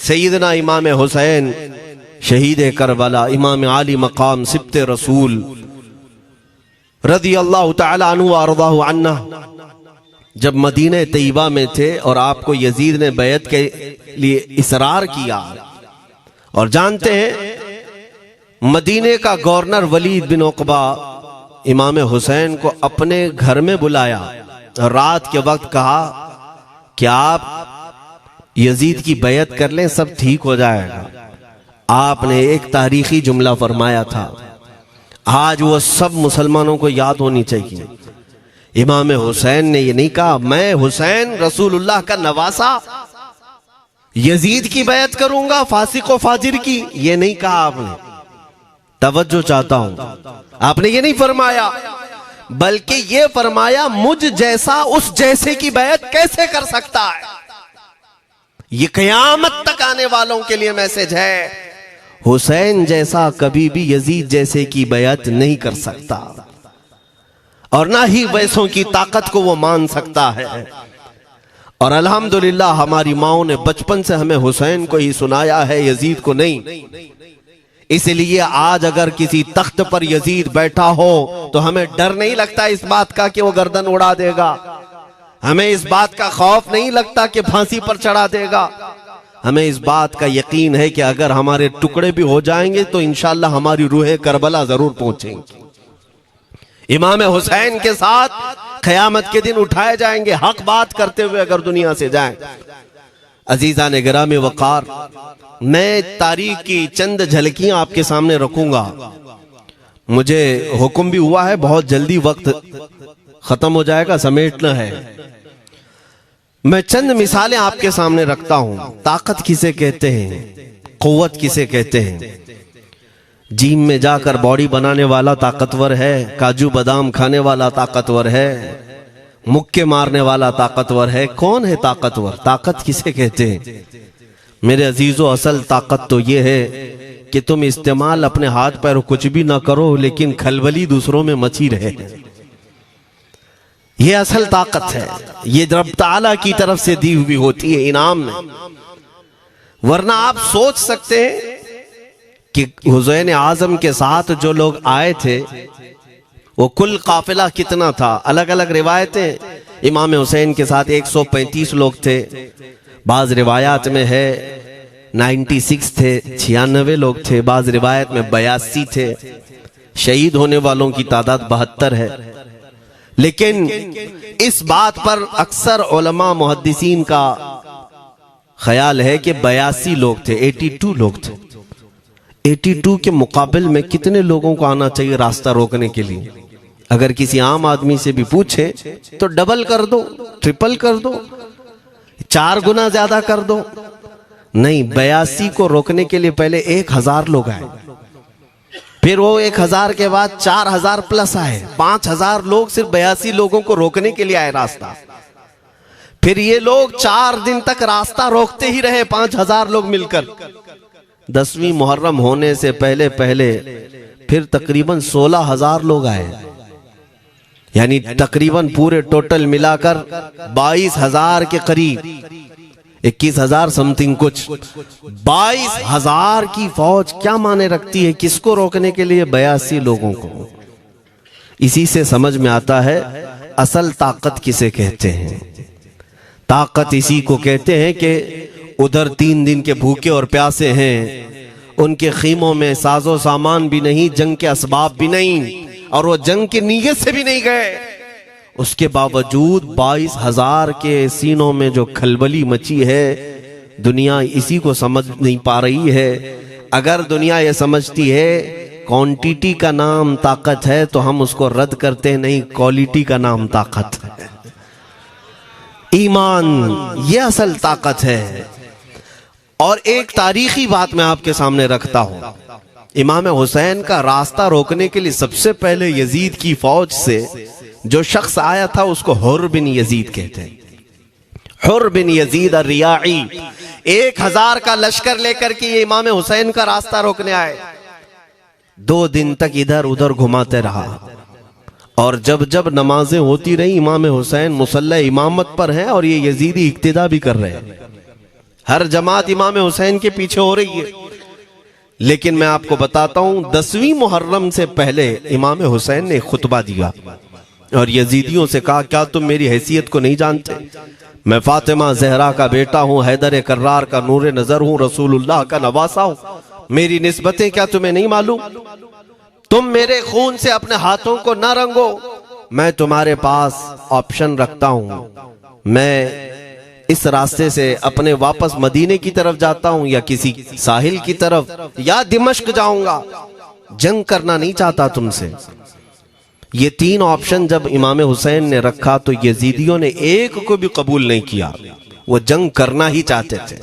सैयदना इमाम हुसैन शहीद करबला, इमाम आली मकाम सिब्ते रसूल रज़ी अल्लाह तआला अन्हु व अर्ज़ाहु अन्ना, जब मदीने तैयबा में थे और आपको यजीद ने बैत के लिए इसरार किया, और जानते हैं मदीने का गवर्नर वलीद बिन उक़बा इमाम हुसैन को अपने घर में बुलाया और रात के वक्त कहा कि आप यजीद की बैत कर लें, सब ठीक हो जाएगा। आपने एक तारीखी जुमला फरमाया था, आज वो सब मुसलमानों को याद होनी चाहिए। इमाम हुसैन ने ये नहीं कहा मैं हुसैन रसूलुल्लाह का नवासा यजीद की बैत करूंगा फासिक व फाजिर की, ये नहीं कहा आपने। तवज्जो चाहता हूं, आपने ये नहीं फरमाया, बल्कि ये फरमाया मुझ जैसा उस जैसे की बैत कैसे कर सकता है। ये क़यामत तक आने वालों के लिए मैसेज है, हुसैन जैसा कभी भी यजीद जैसे की बैत नहीं कर सकता, और ना ही वैसों की ताकत को वो मान सकता है। और अल्हम्दुलिल्लाह हमारी माओं ने बचपन से हमें हुसैन को ही सुनाया है, यजीद को नहीं। इसलिए आज अगर किसी तख्त पर यजीद बैठा हो तो हमें डर नहीं लगता इस बात का कि वो गर्दन उड़ा देगा, हमें इस बात का खौफ नहीं लगता कि फांसी पर चढ़ा देगा। हमें इस बात का यकीन है कि अगर हमारे टुकड़े भी हो जाएंगे तो इंशाअल्लाह हमारी रूह करबला जरूर पहुंचेंगी। इमाम हुसैन के साथ क़यामत के दिन उठाए जाएंगे, हक बात करते हुए अगर दुनिया से जाएं। अजीज़ान गिरामी वक़ार, मैं तारीख की चंद झलकियां आपके सामने रखूंगा। मुझे हुक्म भी हुआ है, बहुत जल्दी वक्त खत्म हो जाएगा, समेटना है। मैं चंद मिसालें आपके सामने रखता हूं। ताकत किसे कहते हैं, क़ुव्वत किसे कहते हैं। जिम में जाकर बॉडी बनाने वाला ताकतवर है, काजू बादाम खाने वाला ताकतवर है, मुक्के मारने वाला ताकतवर है। कौन है ताकतवर? ताकत किसे कहते हैं? मेरे अजीजों, असल ताकत तो ये है कि तुम इस्तेमाल अपने हाथ पैर कुछ भी ना करो, लेकिन खलबली दूसरों में मची रहे। ये असल ताकत है, ये रब ताला की तरफ से दी हुई होती है इनाम में। वरना आप सोच सकते हैं कि हुसैन आजम के साथ जो लोग आए थे वो कुल काफिला कितना था। अलग अलग रिवायतें, इमाम हुसैन के साथ 135 लोग थे, बाज रिवायात में है 96 थे, 96 लोग थे, बाज रिवायत में 82 थे। शहीद होने वालों की तादाद 72 है। लेकिन इस बात पर अक्सर उलमा मुहद्दिसीन का ख्याल है कि 82 लोग थे, 82 लोग थे। 82 के मुकाबिल में कितने लोगों को आना चाहिए रास्ता रोकने के लिए? अगर किसी आम आदमी से भी पूछे तो डबल कर दो, ट्रिपल कर दो, 4 गुना ज्यादा कर दो। नहीं, 82 को रोकने के लिए पहले 1000 लोग आए, फिर वो 1000 के बाद 4000 प्लस आए, 5000 लोग सिर्फ 82 लोगों को रोकने के लिए आए रास्ता। फिर ये लोग 4 दिन तक रास्ता रोकते ही रहे, 5000 लोग मिलकर। 10वीं मुहर्रम होने से पहले पहले फिर तकरीबन 16000 लोग आए, यानी तकरीबन पूरे टोटल मिलाकर 22000 के करीब, 21000 समथिंग कुछ। 22000 की फौज क्या माने रखती है? किसको रोकने के लिए? 82 लोगों को। इसी से समझ में आता है असल ताकत किसे कहते हैं। ताकत इसी को कहते हैं कि उधर 3 दिन के भूखे और प्यासे हैं, उनके खीमों में साजो सामान भी नहीं, जंग के असबाब भी नहीं, और वो जंग की नीयत से भी नहीं गए। उसके बावजूद 22000 के सीनों में जो खलबली मची है, दुनिया इसी को समझ नहीं पा रही है। अगर दुनिया ये समझती है क्वांटिटी का नाम ताकत है तो हम उसको रद्द करते नहीं, क्वालिटी का नाम ताकत है। ईमान ये असल ताकत है। और एक तारीखी बात मैं आपके सामने रखता हूं। इमाम हुसैन का रास्ता रोकने के लिए सबसे पहले यजीद की फौज से जो शख्स आया था उसको हुर बिन यजीद कहते हैं। हुर बिन यजीद अर्रियाई 1000 का लश्कर लेकर के ये इमाम हुसैन का रास्ता रोकने आए। 2 दिन तक इधर उधर घुमाते रहा, और जब जब नमाजें होती रही, इमाम हुसैन मुसल्ला इमामत पर हैं और ये यजीदी इक्तिदा भी कर रहे हैं। हर जमात इमाम हुसैन के पीछे हो रही है। लेकिन मैं आपको बताता हूं 10वीं मुहर्रम से पहले इमाम हुसैन ने खुतबा दिया और यजीदियों से कहा, क्या तुम मेरी हैसियत को नहीं जानते? मैं फातिमा जहरा का बेटा हूं, हैदर कर्रार का नूर नजर हूं, रसूलुल्लाह का नवासा हूं। मेरी निस्बतें क्या तुम्हें नहीं मालूम? तुम मेरे खून से अपने हाथों को न रंगो। मैं तुम्हारे पास ऑप्शन रखता हूं, मैं इस रास्ते से अपने वापस मदीने की तरफ जाता हूं या किसी साहिल की तरफ या दिमश्क जाऊंगा। जंग करना नहीं चाहता तुमसे। ये 3 ऑप्शन जब इमाम हुसैन ने रखा तो यजीदियों ने एक को भी कबूल नहीं किया। वो जंग करना ही चाहते थे,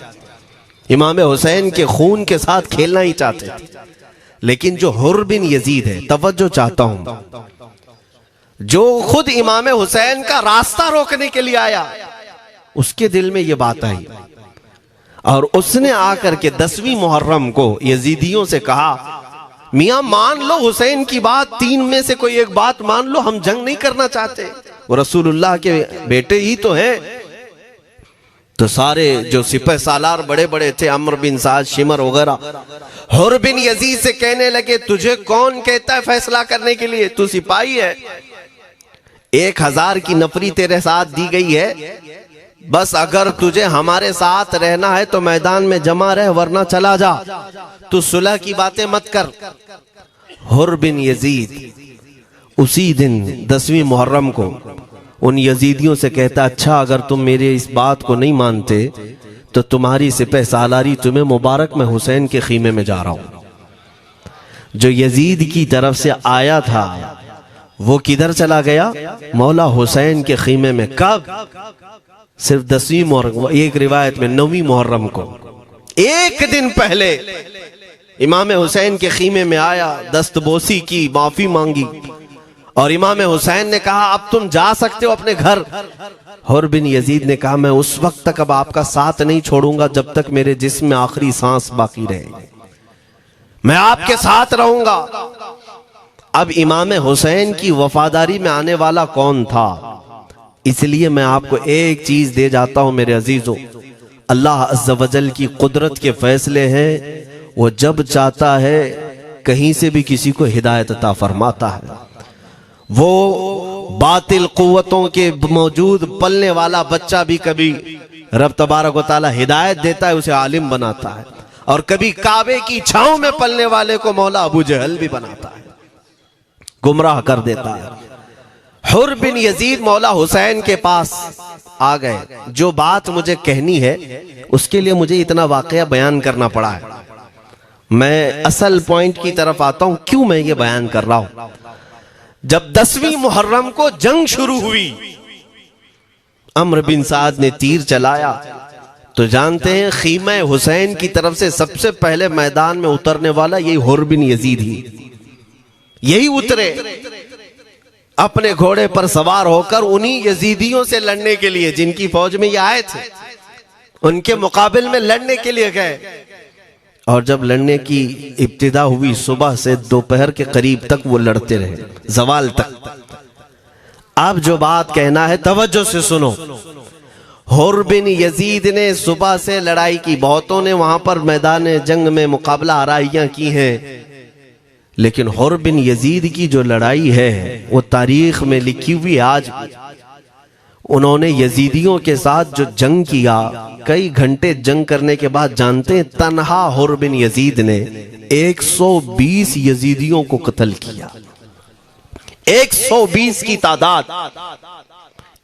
इमाम हुसैन के खून के साथ खेलना ही चाहते थे। लेकिन जो हुर बिन यजीद है, तवज्जो चाहता हूं, जो खुद इमाम हुसैन का रास्ता रोकने के लिए आया, उसके दिल में ये बात आई और उसने आकर के 10वीं मुहर्रम को यजीदियों से कहा, मियां मान लो हुसैन की बात, 3 में से कोई एक बात मान लो, हम जंग नहीं करना चाहते, वो रसूलुल्लाह के बेटे ही तो हैं। तो सारे जो सिपह सालार बड़े बड़े थे, अम्र बिन साद, शिमर वगैरह, हुर बिन यजीद से कहने लगे, तुझे कौन कहता है फैसला करने के लिए? तू सिपाही है, 1000 की नफरी तेरे साथ दी गई है, बस अगर तुझे हमारे साथ रहना है तो मैदान में जमा रह, वरना चला जा, तू सुलह की बातें मत कर। हुर बिन यजीद उसी दिन 10वीं मुहर्रम को उन यजीदियों से कहता, अच्छा अगर तुम मेरे इस बात को नहीं मानते तो तुम्हारी सिपह सालारी तुम्हें मुबारक, मैं हुसैन के खीमे में जा रहा हूं। जो यजीद की तरफ से आया था वो किधर चला गया? मौला हुसैन के खीमे में। कब? सिर्फ 10वीं मुहर्रम, एक रिवायत में 9वीं मुहर्रम को, एक दिन पहले इमाम हुसैन के खीमे में आया, दस्तबोसी की, माफी मांगी और इमाम हुसैन ने कहा, अब तुम जा सकते हो अपने घर। हुर बिन यजीद ने कहा, मैं उस वक्त तक अब आपका साथ नहीं छोड़ूंगा जब तक मेरे जिस्म में आखिरी सांस बाकी रहे, मैं आपके साथ रहूंगा। अब इमाम हुसैन की वफादारी में आने वाला कौन था? इसलिए मैं आपको एक चीज दे जाता हूं मेरे अजीजों, अल्लाह अज़्ज़ वजल की कुदरत के फैसले हैं, वो जब चाहता है कहीं से भी किसी को हिदायत अता फरमाता है। वो बातिल कुव्वतों के मौजूद पलने वाला बच्चा भी कभी रब तबारक व तआला हिदायत देता है, उसे आलिम बनाता है, और कभी काबे की छांव में पलने वाले को मौला अबू जहल भी बनाता है, गुमराह कर देता है। हुर बिन यजीद मौला हुसैन के पास आ गए। जो बात मुझे कहनी है उसके लिए मुझे इतना वाकया बयान करना पड़ा है। मैं असल पॉइंट की तरफ आता हूं, क्यों मैं ये बयान कर रहा हूं। जब 10वीं मुहर्रम को जंग शुरू हुई, अम्र बिन साद ने तीर चलाया, तो जानते हैं खीमा हुसैन की तरफ से सबसे पहले मैदान में उतरने वाला यही हुर बिन यजीद ही, यही उतरे अपने घोड़े पर सवार होकर उन्हीं यजीदियों से लड़ने के लिए जिनकी फौज में ये आए थे, उनके मुकाबले में लड़ने के लिए गए। और जब लड़ने की इब्तिदा हुई, सुबह से दोपहर के करीब तक वो लड़ते रहे, जवाल तक। अब जो बात कहना है तवज्जो से सुनो। हुर बिन यजीद ने सुबह से लड़ाई की, बहुतों ने वहां पर मैदान जंग में मुकाबला आराइयां की हैं, लेकिन हुर बिन यजीद की जो लड़ाई है वो तारीख में लिखी हुई। आज उन्होंने यजीदियों के साथ जो जंग किया, कई घंटे जंग करने के बाद, जानते हैं तन्हा हुर बिन यजीद ने 120 यजीदियों को कत्ल किया। 120 की तादाद,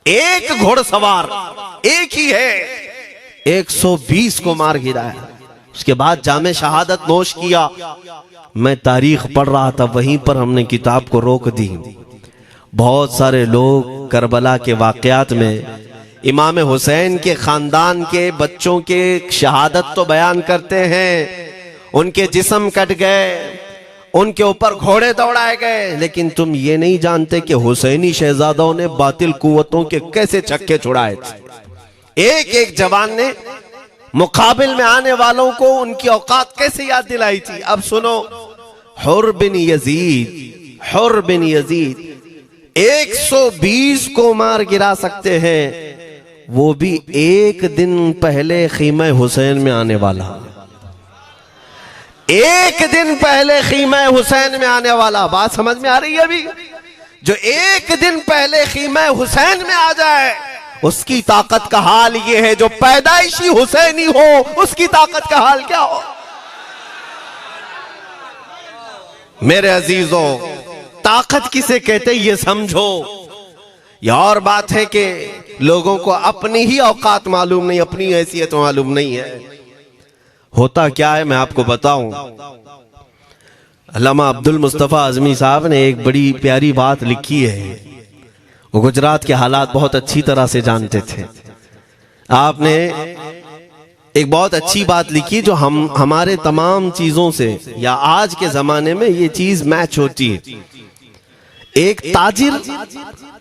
एक घोड़सवार एक ही है, 120 को मार गिराया। उसके बाद जामे शहादत नोश किया। मैं तारीख पढ़ रहा था, वहीं पर हमने किताब को रोक दी। बहुत सारे लोग करबला के वाकयात में इमाम हुसैन के खानदान के बच्चों के शहादत तो बयान करते हैं, उनके जिस्म कट गए, उनके ऊपर घोड़े दौड़ाए गए, लेकिन तुम ये नहीं जानते कि हुसैनी शहजादों ने बातिल कुव्वतों के कैसे छक्के छुड़ाए थे। एक एक जवान ने मुकाबिल में आने वालों को उनकी औकात कैसे याद दिलाई थी। अब सुनो, हुर बिन यजीद 120 को मार गिरा सकते हैं, वो भी एक दिन पहले खीमा हुसैन में आने वाला, एक दिन पहले खीमा हुसैन में आने वाला। बात समझ में आ रही है? अभी जो एक दिन पहले खीमा हुसैन में आ जाए उसकी ताकत का हाल ये है, जो पैदाइशी हुसैनी हो उसकी ताकत का हाल क्या हो। मेरे अजीजों, ताकत किसे कहते ये समझो। यह और बात है कि लोगों को अपनी ही औकात मालूम नहीं, अपनी हैसियत मालूम नहीं है। होता क्या है मैं आपको बताऊं। अल्लामा अब्दुल मुस्तफा आजमी साहब ने एक बड़ी प्यारी बात लिखी है। वो गुजरात के हालात बहुत अच्छी तरह से जानते थे। आपने एक बहुत अच्छी बात लिखी जो हमारे तमाम चीजों से या आज के जमाने में ये चीज मैच होती है। एक ताजिर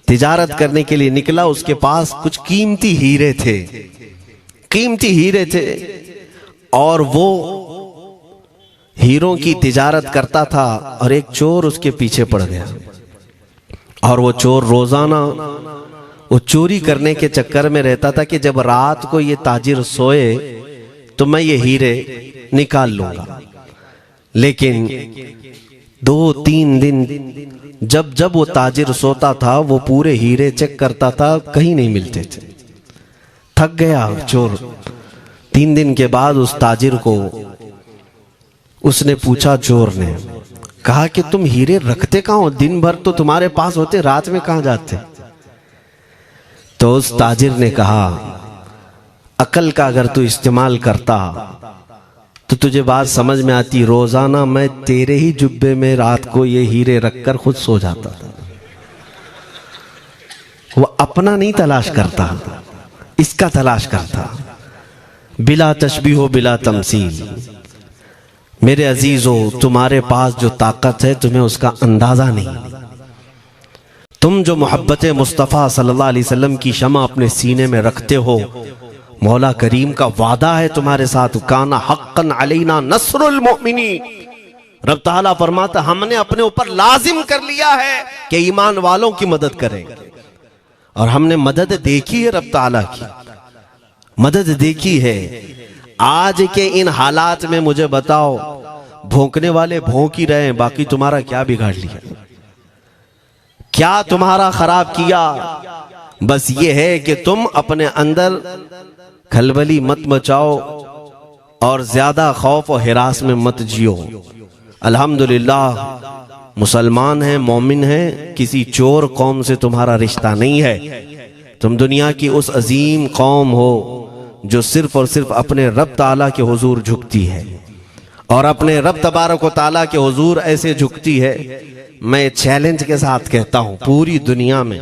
तिजारत करने के लिए निकला, उसके पास कुछ कीमती हीरे थे, कीमती हीरे थे, और वो हीरों की तिजारत करता था और एक चोर उसके पीछे पड़ गया। और वो चोर रोजाना वो चोरी करने के चक्कर में रहता था कि जब रात को ये ताजिर सोए तो मैं ये हीरे निकाल लूंगा। लेकिन 2-3 दिन जब जब वो ताजिर सोता था वो पूरे हीरे चेक करता था, कहीं नहीं मिलते थे। थक गया चोर। 3 दिन के बाद उस ताजिर को उसने पूछा, चोर ने कहा कि तुम हीरे रखते कहाँ हो? दिन भर तो तुम्हारे पास होते, रात में कहाँ जाते? तो उस ताजिर ने कहा, अकल का अगर तू इस्तेमाल करता तो तुझे बात समझ में आती। रोजाना मैं तेरे ही जुब्बे में रात को ये हीरे रखकर खुद सो जाता था। वो अपना नहीं तलाश करता, इसका तलाश करता। बिला तशबीह हो बिला तमसील। मेरे अजीजों, तुम्हारे पास जो ताकत है तुम्हें उसका अंदाजा नहीं। तुम जो मोहब्बत मुस्तफ़ा सल्लल्लाहु अलैहि वसल्लम की शमा अपने सीने में रखते हो, मौला करीम का वादा है तुम्हारे साथ, काना हक्कन अलैना नस्रुल मोमिनीन। रब ताला फरमाता हमने अपने ऊपर लाजिम कर लिया है कि ईमान वालों की मदद करें। और हमने मदद देखी है, रब ताला की मदद देखी है। आज के इन हालात में मुझे बताओ, भौंकने वाले भौंक ही रहे हैं, बाकी तुम्हारा क्या बिगाड़ लिया, क्या तुम्हारा खराब किया? बस ये है कि तुम अपने अंदर खलबली मत मचाओ और ज्यादा खौफ और हिरास में मत जियो। अल्हम्दुलिल्लाह मुसलमान हैं, मोमिन हैं, किसी चोर कौम से तुम्हारा रिश्ता नहीं है। तुम दुनिया की उस अजीम कौम हो जो सिर्फ और सिर्फ अपने रब ताला के हुजूर झुकती है, और अपने रब तबारक व ताला के हुजूर ऐसे झुकती है। मैं चैलेंज के साथ कहता हूं, पूरी दुनिया में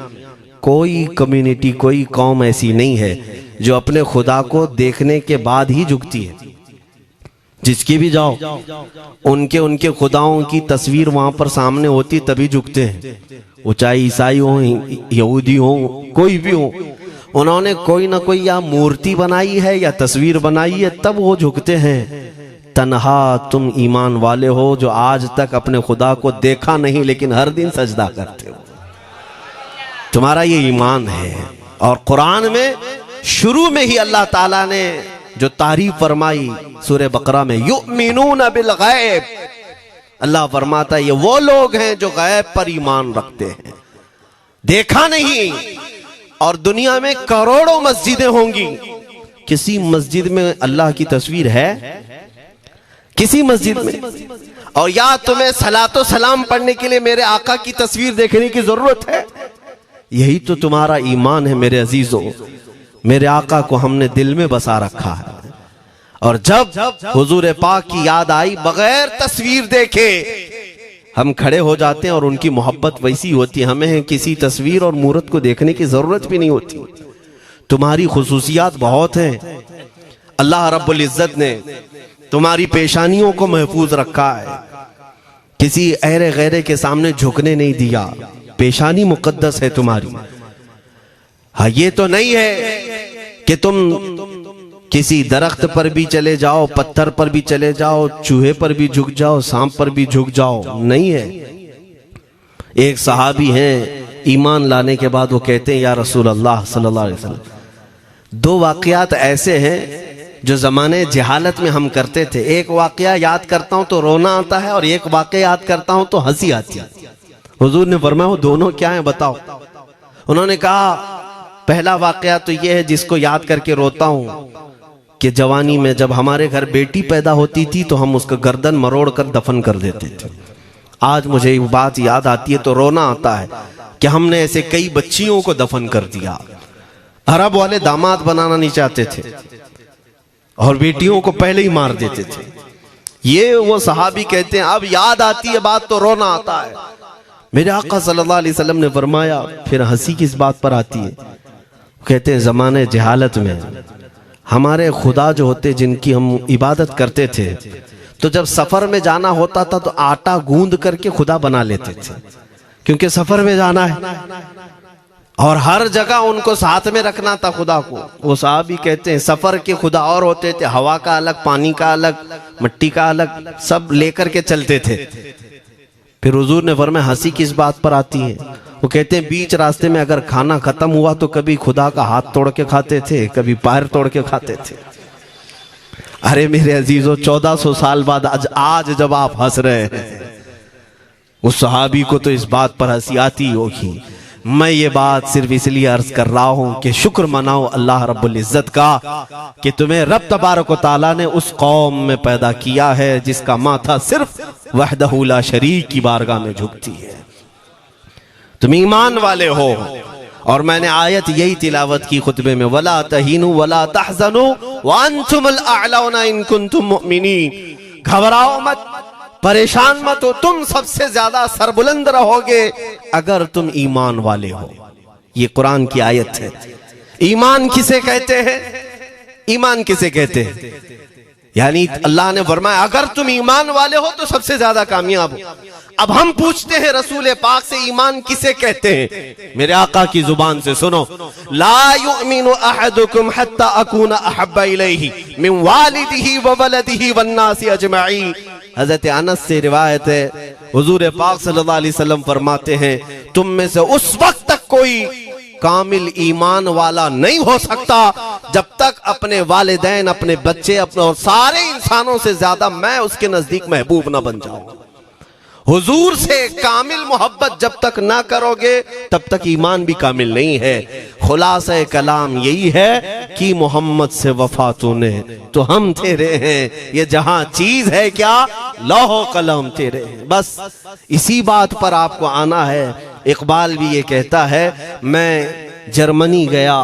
कोई कम्युनिटी, कोई कौम ऐसी नहीं है जो अपने खुदा को देखने के बाद ही झुकती है। जिसकी भी जाओ, उनके खुदाओं की तस्वीर वहां पर सामने होती तभी झुकते हैं। वो चाहे ईसाई हो, यहूदी हो, कोई भी हो, उन्होंने कोई ना कोई या मूर्ति बनाई है या तस्वीर बनाई है, तब वो झुकते हैं। तन्हा तुम ईमान वाले हो जो आज तक अपने खुदा को देखा नहीं लेकिन हर दिन सजदा करते हो, तुम्हारा ये ईमान है। और कुरान में शुरू में ही अल्लाह ताला ने जो तारीफ फरमाई सूरह बकरा में, युमिनून बिल गैब, अल्लाह फरमाता है ये वो लोग हैं जो गैब पर ईमान रखते हैं, देखा नहीं। और दुनिया में करोड़ों मस्जिदें होंगी, किसी मस्जिद में अल्लाह की तस्वीर है? किसी मस्जिद में? और या तुम्हें सलातो सलाम पढ़ने के लिए मेरे आका की तस्वीर देखने की जरूरत है? यही तो तुम्हारा ईमान है मेरे अजीजों। मेरे आका को हमने दिल में बसा रखा है, और जब हुजूर पाक की याद आई, बगैर तस्वीर देखे हम खड़े हो जाते हैं। और उनकी मोहब्बत वैसी होती है, हमें किसी तस्वीर और मूरत को देखने की जरूरत भी नहीं होती। तुम्हारी खुसूसियात बहुत हैं। अल्लाह रब्बुल इज्जत ने तुम्हारी पेशानियों को महफूज रखा है, किसी अहरे गैरे के सामने झुकने नहीं दिया। पेशानी मुकद्दस है तुम्हारी। हाँ, ये तो नहीं है कि तुम किसी दरख्त पर भी चले जाओ, पत्थर पर भी चले जाओ, चूहे पर भी झुक जाओ, सांप पर भी झुक जाओ, नहीं है। एक सहाबी हैं, ईमान लाने के बाद वो कहते हैं, या रसूल अल्लाह सल्लल्लाहु अलैहि वसल्लम, दो वाकयात ऐसे हैं जो ज़माने जहालत में हम करते थे। एक वाकया याद करता हूं तो रोना आता है और एक वाकया याद करता हूं तो हंसी आती है। हुजूर ने फरमाया वो दोनों क्या है बताओ। उन्होंने कहा पहला वाकया तो ये है जिसको याद करके रोता हूं कि जवानी में जब हमारे घर बेटी पैदा होती थी तो हम उसका गर्दन मरोड़ कर दफन कर देते थे। आज मुझे वो बात याद आती है तो रोना आता है कि हमने ऐसे कई बच्चियों को दफन कर दिया। अरब वाले दामाद बनाना नहीं चाहते थे और बेटियों को पहले ही मार देते थे। ये वो सहाबी कहते हैं अब याद आती है बात तो रोना आता है। मेरे आका सल्लल्लाहु अलैहि वसल्लम ने फरमाया फिर हंसी किस बात पर आती है। कहते हैं जमाने जहालत में हमारे खुदा जो होते जिनकी हम इबादत करते थे तो जब सफर में जाना होता था तो आटा गूंद करके खुदा बना लेते थे, क्योंकि सफर में जाना है और हर जगह उनको साथ में रखना था खुदा को। वो साहब ही कहते हैं सफर के खुदा और होते थे, हवा का अलग, पानी का अलग, मिट्टी का अलग, सब लेकर के चलते थे। फिर हुजूर ने फरमाया हंसी किस बात पर आती है। वो कहते हैं बीच रास्ते में अगर खाना खत्म हुआ तो कभी खुदा का हाथ तोड़ के खाते थे, कभी पैर तोड़ के खाते थे। अरे मेरे अजीजों 1400 साल बाद आज जब आप हंस रहे हैं उस सहाबी को तो इस बात पर हंसी आती होगी। मैं ये बात सिर्फ इसलिए अर्ज कर रहा हूं कि शुक्र मनाओ अल्लाह रब्बुल इज्जत का कि तुम्हें रब तबारक व तआला ने उस कौम में पैदा किया है जिसका माथा सिर्फ वहदहू ला शरीक की बारगाह में झुकती है। तुम ईमान वाले हो। और मैंने आयत यही तिलावत की खुतबे में, वला तहीनु वला तहज़नु व अंतुमुल अअलौना इन कुंतुम मुमिनीन। घबराओ मत, परेशान मत हो, तुम सबसे ज्यादा सरबुलंद रहोगे अगर तुम ईमान वाले हो। ये कुरान की आयत है। ईमान किसे कहते हैं? ईमान किसे कहते हैं? यानी अल्लाह ने फरमाया अगर तुम ईमान वाले हो तो सबसे ज्यादा कामयाब हो। अब हम पूछते हैं रसूल पाक से ईमान किसे कहते हैं? मेरे आका की जुबान से सुनो, ला युमिनु अहदुकुम हत्ता अकूना अहब्बा इलैहि मिन वालिदिही व वलदिही वन्नासी अजमईन। हजरत अनस से रिवायत है, हुजूर पाक सल्लल्लाहु अलैहि वसल्लम फरमाते हैं तुम में से उस वक्त तक कोई कामिल ईमान वाला नहीं हो सकता जब तक अपने वालिदैन, अपने बच्चे, अपने और सारे इंसानों से ज्यादा मैं उसके नजदीक महबूब ना बन जाऊं। हुजूर से कामिल मोहब्बत जब तक ना करोगे तब तक ईमान भी कामिल नहीं है। खुलासा कलाम यही है कि मोहम्मद से वफा तूने तो हम तेरे हैं, ये जहां चीज है क्या लौह कलम तेरे हैं। बस इसी बात पर आपको आना है। इकबाल भी ये कहता है मैं जर्मनी गया,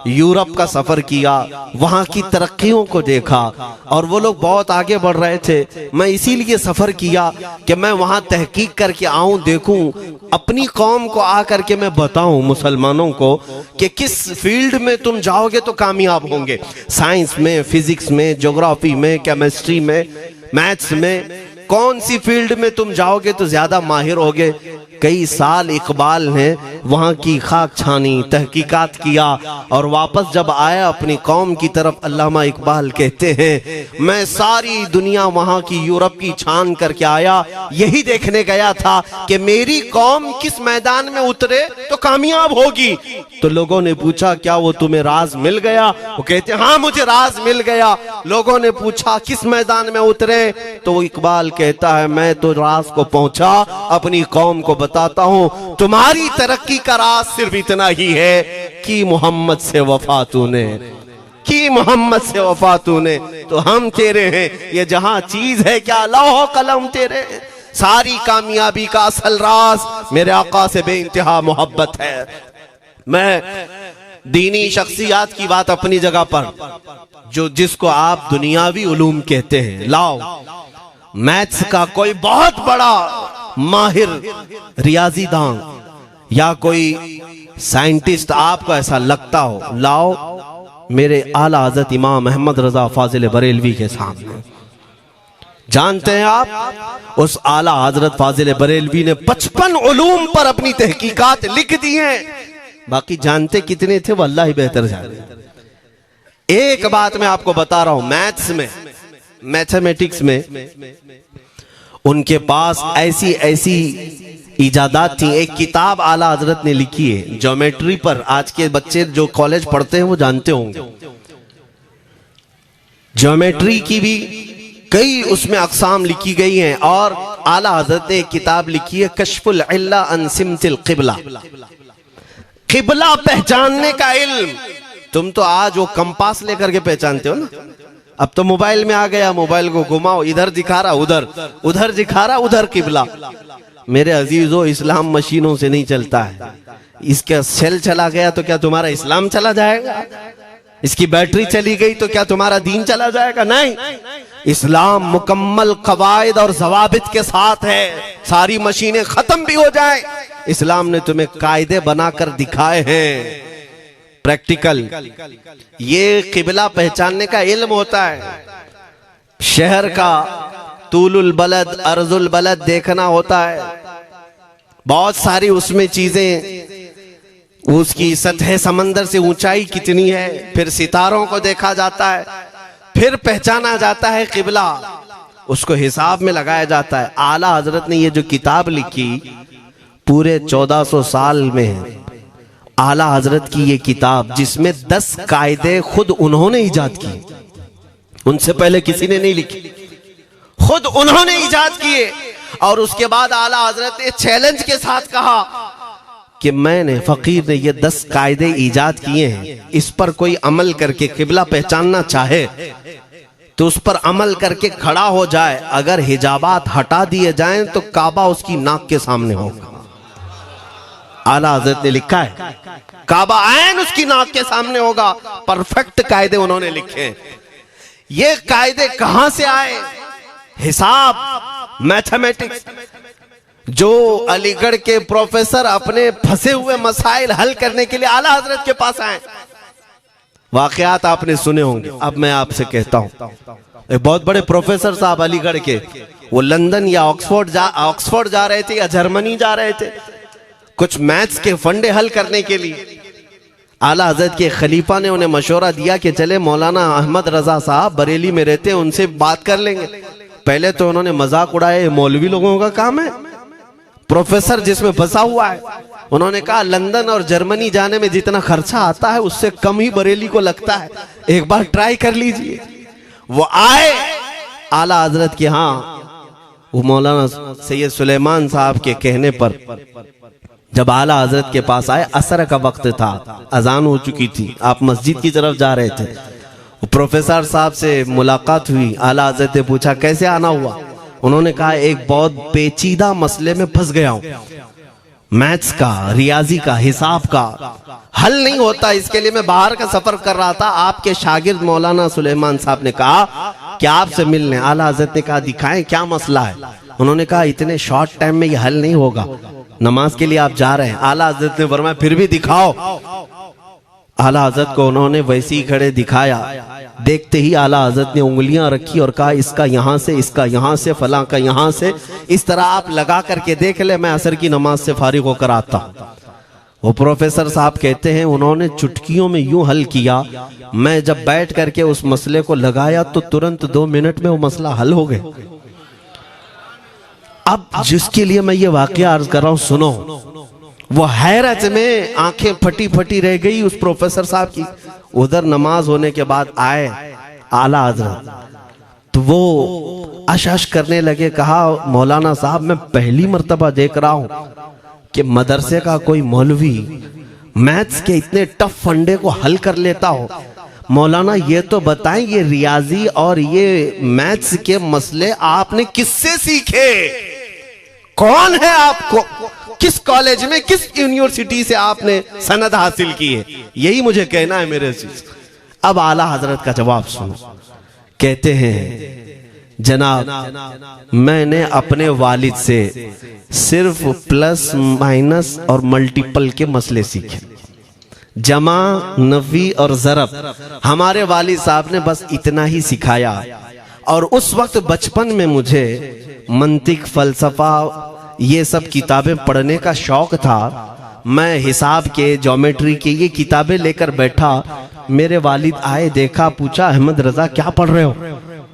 यूरोप का सफर किया, वहां की तरक्कियों को देखा और वो लोग बहुत आगे बढ़ रहे थे। मैं इसीलिए सफर किया कि मैं वहां तहकीक करके आऊं, देखूं, अपनी कौम को आकर के मैं बताऊं मुसलमानों को कि किस फील्ड में तुम जाओगे तो कामयाब होंगे। साइंस में, फिजिक्स में, ज्योग्राफी में, केमिस्ट्री में, मैथ्स में, कौन सी फील्ड में तुम जाओगे तो ज्यादा माहिर होगे। कई साल इकबाल ने वहां की खाक छानी, तहकीकात किया और वापस जब आया अपनी कौम की तरफ, अल्लामा इकबाल कहते हैं मैं सारी दुनिया वहां की यूरोप की छान करके आया, यही देखने गया था कि मेरी कौम किस मैदान में उतरे तो कामयाब होगी। तो लोगों ने पूछा क्या वो तुम्हें राज मिल गया? वो कहते हाँ मुझे राज मिल गया। लोगों ने पूछा किस मैदान में उतरे? तो इकबाल कहता है मैं तो राज को पहुंचा, अपनी कौम को बताता हूं तुम्हारी तरक्की का राज सिर्फ इतना ही है कि मोहम्मद से वफा तूने, कि मोहम्मद से वफा तूने तो हम तेरे हैं। ये जहां चीज है क्या लौह कलम तेरे हैं। सारी कामयाबी का असल राज मेरे आका से बेइंतहा मोहब्बत है। मैं दीनी शख्सियात की बात अपनी जगह पर, जो जिसको आप दुनियावी उलूम कहते हैं, लाओ मैथ्स का कोई बहुत बड़ा माहिर रियाजीदान या कोई साइंटिस्ट आपको ऐसा लगता हो, लाओ मेरे आला हज़रत इमाम अहमद रजा फाजिल बरेलवी के सामने। जानते हैं आप उस आला हजरत फाजिल बरेलवी ने 55 उलूम पर अपनी तहकीकात लिख दी हैं। बाकी जानते कितने थे वो अल्लाह ही बेहतर जाने। एक बात मैं आपको बता रहा हूं, मैथ्स में, मैथमेटिक्स में उनके पास ऐसी ऐसी इजादात थी। एक किताब आला हजरत ने लिखी है ज्योमेट्री पर, आज के बच्चे जो कॉलेज पढ़ते हैं वो जानते होंगे। ज्योमेट्री की भी कई उसमें अक़साम लिखी गई हैं, और आला हजरत ने एक किताब लिखी है कश्फुल इल्ला अन सिमतिल क़िबला, क़िबला पहचानने का इल्म। तुम तो आज वो कंपास लेकर के पहचानते हो ना, अब तो मोबाइल में आ गया, मोबाइल को घुमाओ, इधर दिखा रहा उधर, उधर दिखा रहा उधर क़िबला। मेरे अजीजों, इस्लाम मशीनों से नहीं चलता है। इसका सेल चला गया तो क्या तुम्हारा इस्लाम चला जाएगा? इसकी बैटरी चली गई तो क्या तुम्हारा दीन चला जाएगा? नहीं, इस्लाम मुकम्मल कवायद और ज़वाबित के साथ है। सारी मशीनें खत्म भी हो जाएं, इस्लाम ने तुम्हें कायदे बनाकर दिखाए हैं, प्रैक्टिकल। ये क़िबला पहचानने का इल्म होता है। शहर का तूलुल बलद अर्जुल बलद देखना होता है, बहुत सारी उसमें चीजें, उसकी सतह समंदर से ऊंचाई कितनी है, फिर सितारों को देखा जाता है, फिर पहचाना जाता है क़िबला, उसको हिसाब में लगाया जाता है। आला हजरत ने ये जो किताब लिखी पूरे 1400 साल में है, आला हजरत की ये किताब, जिसमें 10 कायदे खुद उन्होंने इजाद किए, उनसे पहले किसी ने नहीं लिखी, खुद उन्होंने इजाद किए। और उसके बाद आला हजरत ने चैलेंज के साथ कहा कि मैंने, फकीर ने ये 10 कायदे इजाद किए हैं, इस पर कोई अमल करके क़िबला पहचानना चाहे तो उस पर अमल करके खड़ा हो जाए। अगर हिजाबात हटा दिए जाएं तो काबा उसकी नाक के सामने होगा। आला हजरत ने लिखा है काबा ऐन उसकी नाक के सामने होगा। परफेक्ट कायदे उन्होंने लिखे। ये कायदे कहां से आए? हिसाब, मैथमेटिक्स। जो अलीगढ़ के प्रोफेसर अपने फंसे हुए मसाइल हल करने के लिए आला हजरत के पास आए, वाकयात आपने सुने होंगे। अब मैं आपसे कहता हूं, एक बहुत बड़े प्रोफेसर साहब अलीगढ़ के, वो लंदन या ऑक्सफोर्ड जा रहे थे या जर्मनी जा रहे थे कुछ मैथ्स के फंडे हल करने के लिए। आला हजरत के खलीफा ने उन्हें मशवरा दिया कि चले मौलाना अहमद रजा साहब बरेली में रहते हैं, उनसे बात कर लेंगे। पहले तो उन्होंने मजाक उड़ाया, मौलवी लोगों का काम है, प्रोफेसर जिसमें फंसा हुआ है। उन्होंने कहा लंदन और जर्मनी जाने में जितना खर्चा आता है उससे कम ही बरेली को लगता है, एक बार ट्राई कर लीजिए। वो आए आला हजरत के यहाँ, वो मौलाना सैयद सुलेमान साहब के कहने पर जब आला हजरत के पास आए, असर का वक्त था, अजान हो चुकी थी, आप मस्जिद की तरफ जा रहे थे। प्रोफेसर साहब से मुलाकात हुई। आला हजरत ने पूछा कैसे आना हुआ? उन्होंने कहा एक बहुत पेचीदा मसले में फंस गया हूं, मैथ्स का, रियाजी का, हिसाब का हल नहीं होता, इसके लिए मैं बाहर का सफर कर रहा था। आपके शागिर्द मौलाना सुलेमान साहब ने कहा कि आपसे मिलने। आला हजरत ने कहा दिखाएं क्या मसला है? उन्होंने कहा इतने शॉर्ट टाइम में ये हल नहीं होगा, नमाज के लिए आप जा रहे हैं। आला हजरत ने फरमाया फिर भी दिखाओ। आला हजरत को उन्होंने वैसे ही खड़े दिखाया। देखते ही आला हजरत ने उंगलियां रखी और कहा इसका यहां से, इसका यहां से, फलां का यहां से, इस तरह आप लगा करके देख ले, मैं असर की नमाज से फारिग होकर आता। वो प्रोफेसर साहब कहते हैं उन्होंने चुटकियों में यूं हल किया, मैं जब बैठ करके उस मसले को लगाया तो तुरंत 2 मिनट में वो मसला हल हो गया। अब जिसके लिए मैं ये वाकया अर्ज कर रहा हूं सुनो। वो हैरत में आंखें फटी फटी रह गई उस प्रोफेसर साहब की। उधर नमाज होने के बाद आए आला हजरत, तो वो अशश करने लगे। कहा मौलाना साहब मैं पहली मर्तबा देख रहा हूं कि मदरसे का कोई मौलवी मैथ्स के इतने टफ फंडे को हल कर लेता हो। मौलाना ये तो बताएं ये रियाजी और ये मैथ्स के मसले आपने किससे सीखे? कौन है आपको? किस कॉलेज में, किस यूनिवर्सिटी से आपने सनद हासिल की है? यही मुझे कहना है मेरे अजीज। अब आला हजरत का जवाब सुनो। कहते हैं जनाब मैंने अपने वालिद से सिर्फ प्लस माइनस और मल्टीपल के मसले सीखे, जमा, नफी और ज़रब हमारे वालिद साहब ने बस इतना ही सिखाया। और उस वक्त बचपन में मुझे मंतिक, फलसफा, ये सब किताबें पढ़ने का शौक था। मैं हिसाब के, ज्योमेट्री के ये किताबें लेकर बैठा। मेरे वालिद आए, देखा, पूछा अहमद रजा क्या पढ़ रहे हो?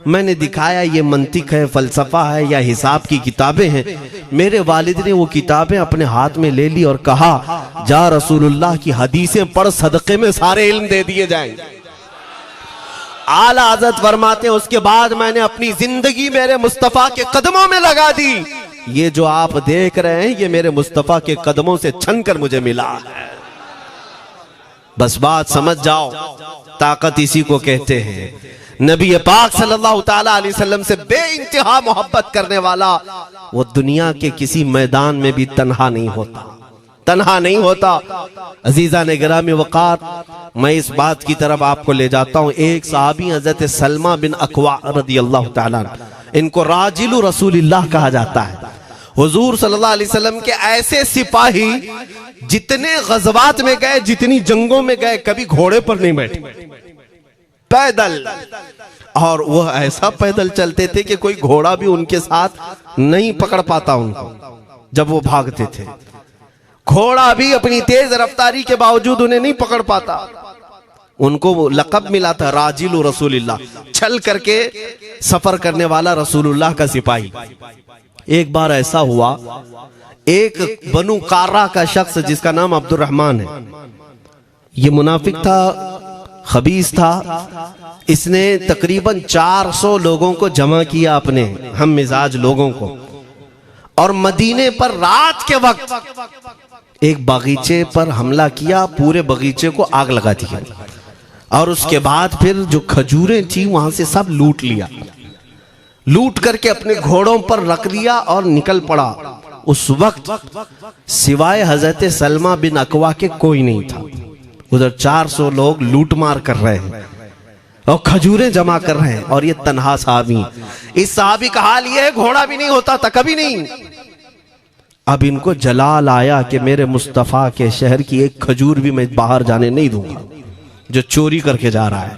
मैंने दिखाया ये मंतिक है, फलसफा है या हिसाब की किताबें हैं। मेरे वालिद ने वो किताबें अपने हाथ में ले ली और कहा, जा रसूलुल्लाह की हदीसें पढ़, सदक़े में सारे इल्म दे दिए जाएंगे। आला हज़रत फरमाते हैं, उसके बाद मैंने अपनी जिंदगी मेरे मुस्तफ़ा के कदमों में लगा दी। ये जो आप देख रहे हैं ये मेरे मुस्तफ़ा के कदमों से छन कर मुझे मिला है। बस बात समझ जाओ, ताकत इसी को कहते हैं। नबी पाक सल्लल्लाहु ताला अलैहि वसल्लम से बेइंतहा मोहब्बत करने वाला वो दुनिया के किसी मैदान में भी तन्हा नहीं होता, तन्हा नहीं होता। अजीजा ने गिरामी वक़ार, मैं इस बात की तरफ आपको ले जाता हूँ। एक सहाबी हजरत सलमा बिन अकवा रदियल्लाहु ताला, इनको राजिलु रसूलिल्लाह कहा जाता है। हुजूर सल्लल्लाहु अलैहि वसल्लम के ऐसे सिपाही जितने गज़वात में गए, जितनी जंगों में गए, कभी घोड़े पर नहीं बैठे, पैदल। और वह ऐसा पैदल चलते थे कि कोई घोड़ा भी उनके साथ नहीं पकड़ पाता उनको जब वो भागते थे। घोड़ा भी अपनी तेज रफ्तारी के बावजूद उन्हें नहीं पकड़ पाता। उनको लक़ब मिला था राजिलु रसूलिल्लाह, छल करके सफर करने वाला रसूलुल्लाह का सिपाही। एक बार ऐसा हुआ, एक बनु कार्रा का शख्स जिसका नाम अब्दुर्रहमान है, ये मुनाफिक था, खबीस था। इसने तकरीबन 400 लोगों को जमा किया, अपने हम मिजाज लोगों को, और मदीने पर रात के वक्त एक बगीचे पर हमला किया, पूरे बगीचे को आग लगा दिया। और उसके बाद फिर जो खजूरें थी वहां से सब लूट लिया, लूट करके अपने घोड़ों पर रख लिया और निकल पड़ा। उस वक्त सिवाय हजरत सलमा बिन अकवा के कोई नहीं था। उधर 400 लोग लूट मार कर रहे हैं और खजूरें जमा कर रहे हैं, और ये तन्हा साहबी। इस साहबी का हाल ये है, घोड़ा भी नहीं होता था कभी नहीं। अब इनको जलाल आया कि मेरे मुस्तफ़ा के शहर की एक खजूर भी मैं बाहर जाने नहीं दूंगा जो चोरी करके जा रहा है।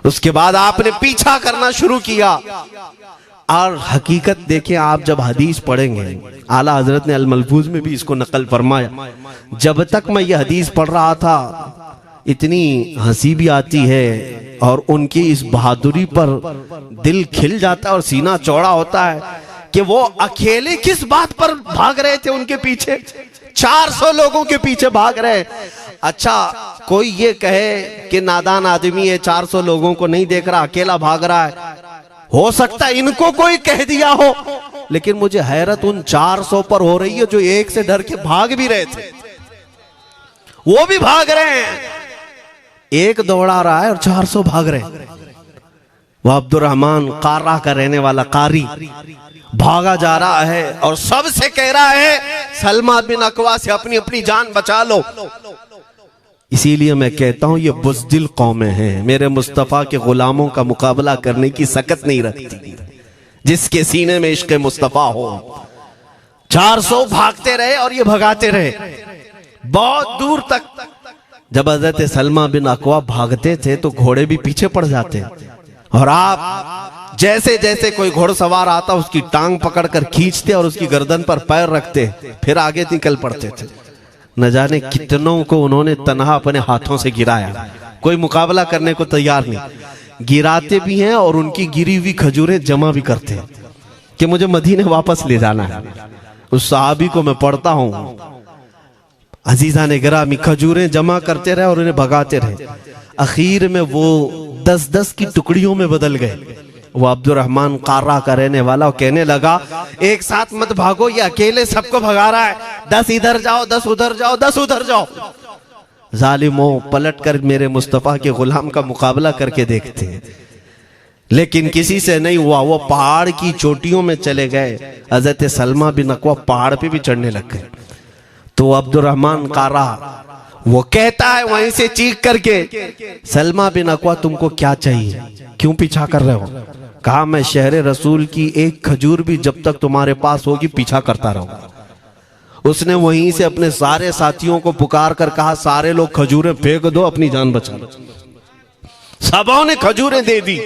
उसके बाद आपने पीछा करना शुरू किया। और हकीकत देखें, आप जब हदीस पढ़ेंगे, आला हजरत ने अल मलफूज में भी इसको नकल फरमाया। जब तक मैं ये हदीस पढ़ रहा था, इतनी हंसी भी आती है और उनकी इस बहादुरी पर दिल खिल जाता है और सीना चौड़ा होता है कि वो अकेले किस बात पर भाग रहे थे। उनके पीछे 400 लोगों के पीछे भाग रहे। अच्छा, कोई ये कहे कि नादान आदमी है, 400 लोगों को नहीं देख रहा, अकेला भाग रहा है। हो सकता है इनको कोई कह दिया हो, लेकिन मुझे हैरत उन 400 पर हो रही है जो एक से डर के भाग भी रहे थे। वो भी भाग रहे हैं, एक दौड़ा रहा है और 400 भाग रहे हैं। वह अब्दुर्रहमान कार्रा का रहने वाला कारी भागा जा रहा है और सबसे कह रहा है, सलमा बिन अकवा से अपनी अपनी जान बचा लो। इसीलिए मैं कहता हूं ये बुज़दिल कौमें हैं, मेरे मुस्तफ़ा के गुलामों का मुकाबला करने की सकत नहीं रखती, जिसके सीने में इश्क़ मुस्तफ़ा हो। 400 भागते रहे और ये भगाते रहे बहुत दूर तक। जब हज़रत सलमा बिन अकवा भागते थे तो घोड़े भी पीछे पड़ जाते, और आप जैसे जैसे कोई घोड़सवार आता उसकी टांग पकड़कर खींचते और उसकी गर्दन पर पैर रखते, फिर आगे निकल पड़ते थे। न जाने कितनों को उन्होंने तन्हा अपने हाथों से गिराया, कोई मुकाबला करने को तैयार नहीं। गिराते भी हैं और उनकी गिरी हुई खजूरें जमा भी करते हैं कि मुझे मदीने वापस ले जाना है। उस सहाबी को मैं पढ़ता हूं, अजीजा ने गिरामी खजूरें जमा करते रहे और उन्हें भगाते रहे। आखिर में वो 10-10 की टुकड़ियों में बदल गए। वो अब्दुर्रहमान कार्रा का रहने वाला कहने लगा, एक साथ मत भागो, ये अकेले सबको भगा रहा है, 10 इधर जाओ, 10 उधर जाओ, 10 उधर जाओ। जालिमों, पलट कर मेरे मुस्तफ़ा के गुलाम का मुकाबला करके देखते हैं, लेकिन किसी से नहीं हुआ। वो पहाड़ की चोटियों में चले गए। हज़रत सलमा बिन अकवा पहाड़ पे भी चढ़ने लग गए। तो अब्दुर्रहमान कार्रा वो कहता है वहीं से चीख करके, सलमा बिन अकवा तुमको क्या चाहिए, क्यों पीछा कर रहे हो? कहा, मैं शहर रसूल की एक खजूर भी जब तक तुम्हारे पास होगी पीछा करता रहूंगा। उसने वहीं से अपने सारे साथियों को पुकार कर कहा, सारे लोग खजूरें फेंक दो, अपनी जान बचा लो। सबों ने खजूरें दे दी।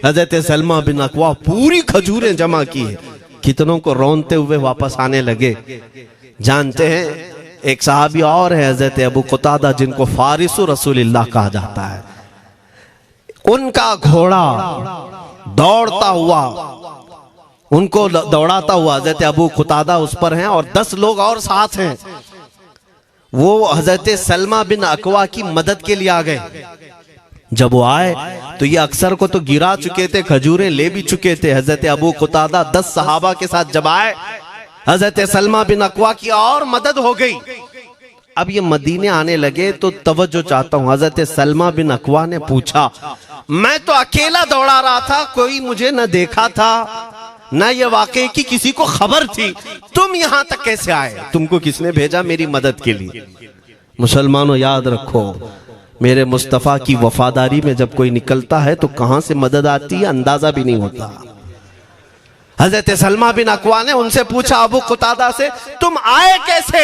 हज़रत सलमा बिन अकवा पूरी खजूरें जमा की है, कितनों को रोनते हुए वापस आने लगे। जानते हैं, एक सहाबी और है हज़रत अबू क़तादा, जिनको फारिसु रसूलिल्लाह कहा जाता है। उनका घोड़ा दौड़ता हुआ, उनको दौड़ाता हुआ हजरत अबू कुतादा उस पर हैं और 10 लोग और साथ हैं। वो हजरत सलमा बिन अकवा की मदद के लिए आ गए। जब वो आए तो ये अक्सर को तो गिरा चुके थे, खजूरें ले भी चुके थे। हजरत अबू कुतादा 10 सहाबा के साथ जब आए, हजरत सलमा बिन अकवा की और मदद हो गई। अब ये मदीने आने लगे तो तवज्जो चाहता हूं। हजरत सलमा बिन अकवा ने पूछा, मैं तो अकेला दौड़ा रहा था, कोई मुझे न देखा था, ना ये वाकई की किसी को खबर थी, तुम यहां तक कैसे आए? तुमको किसने भेजा मेरी मदद के लिए? मुसलमानों याद रखो, मेरे मुस्तफा की वफादारी में जब कोई निकलता है तो कहां से मदद आती है अंदाजा भी नहीं होता। हजरत सलमा बिन अकवा ने उनसे पूछा अबू कुतादा से, तुम आए कैसे?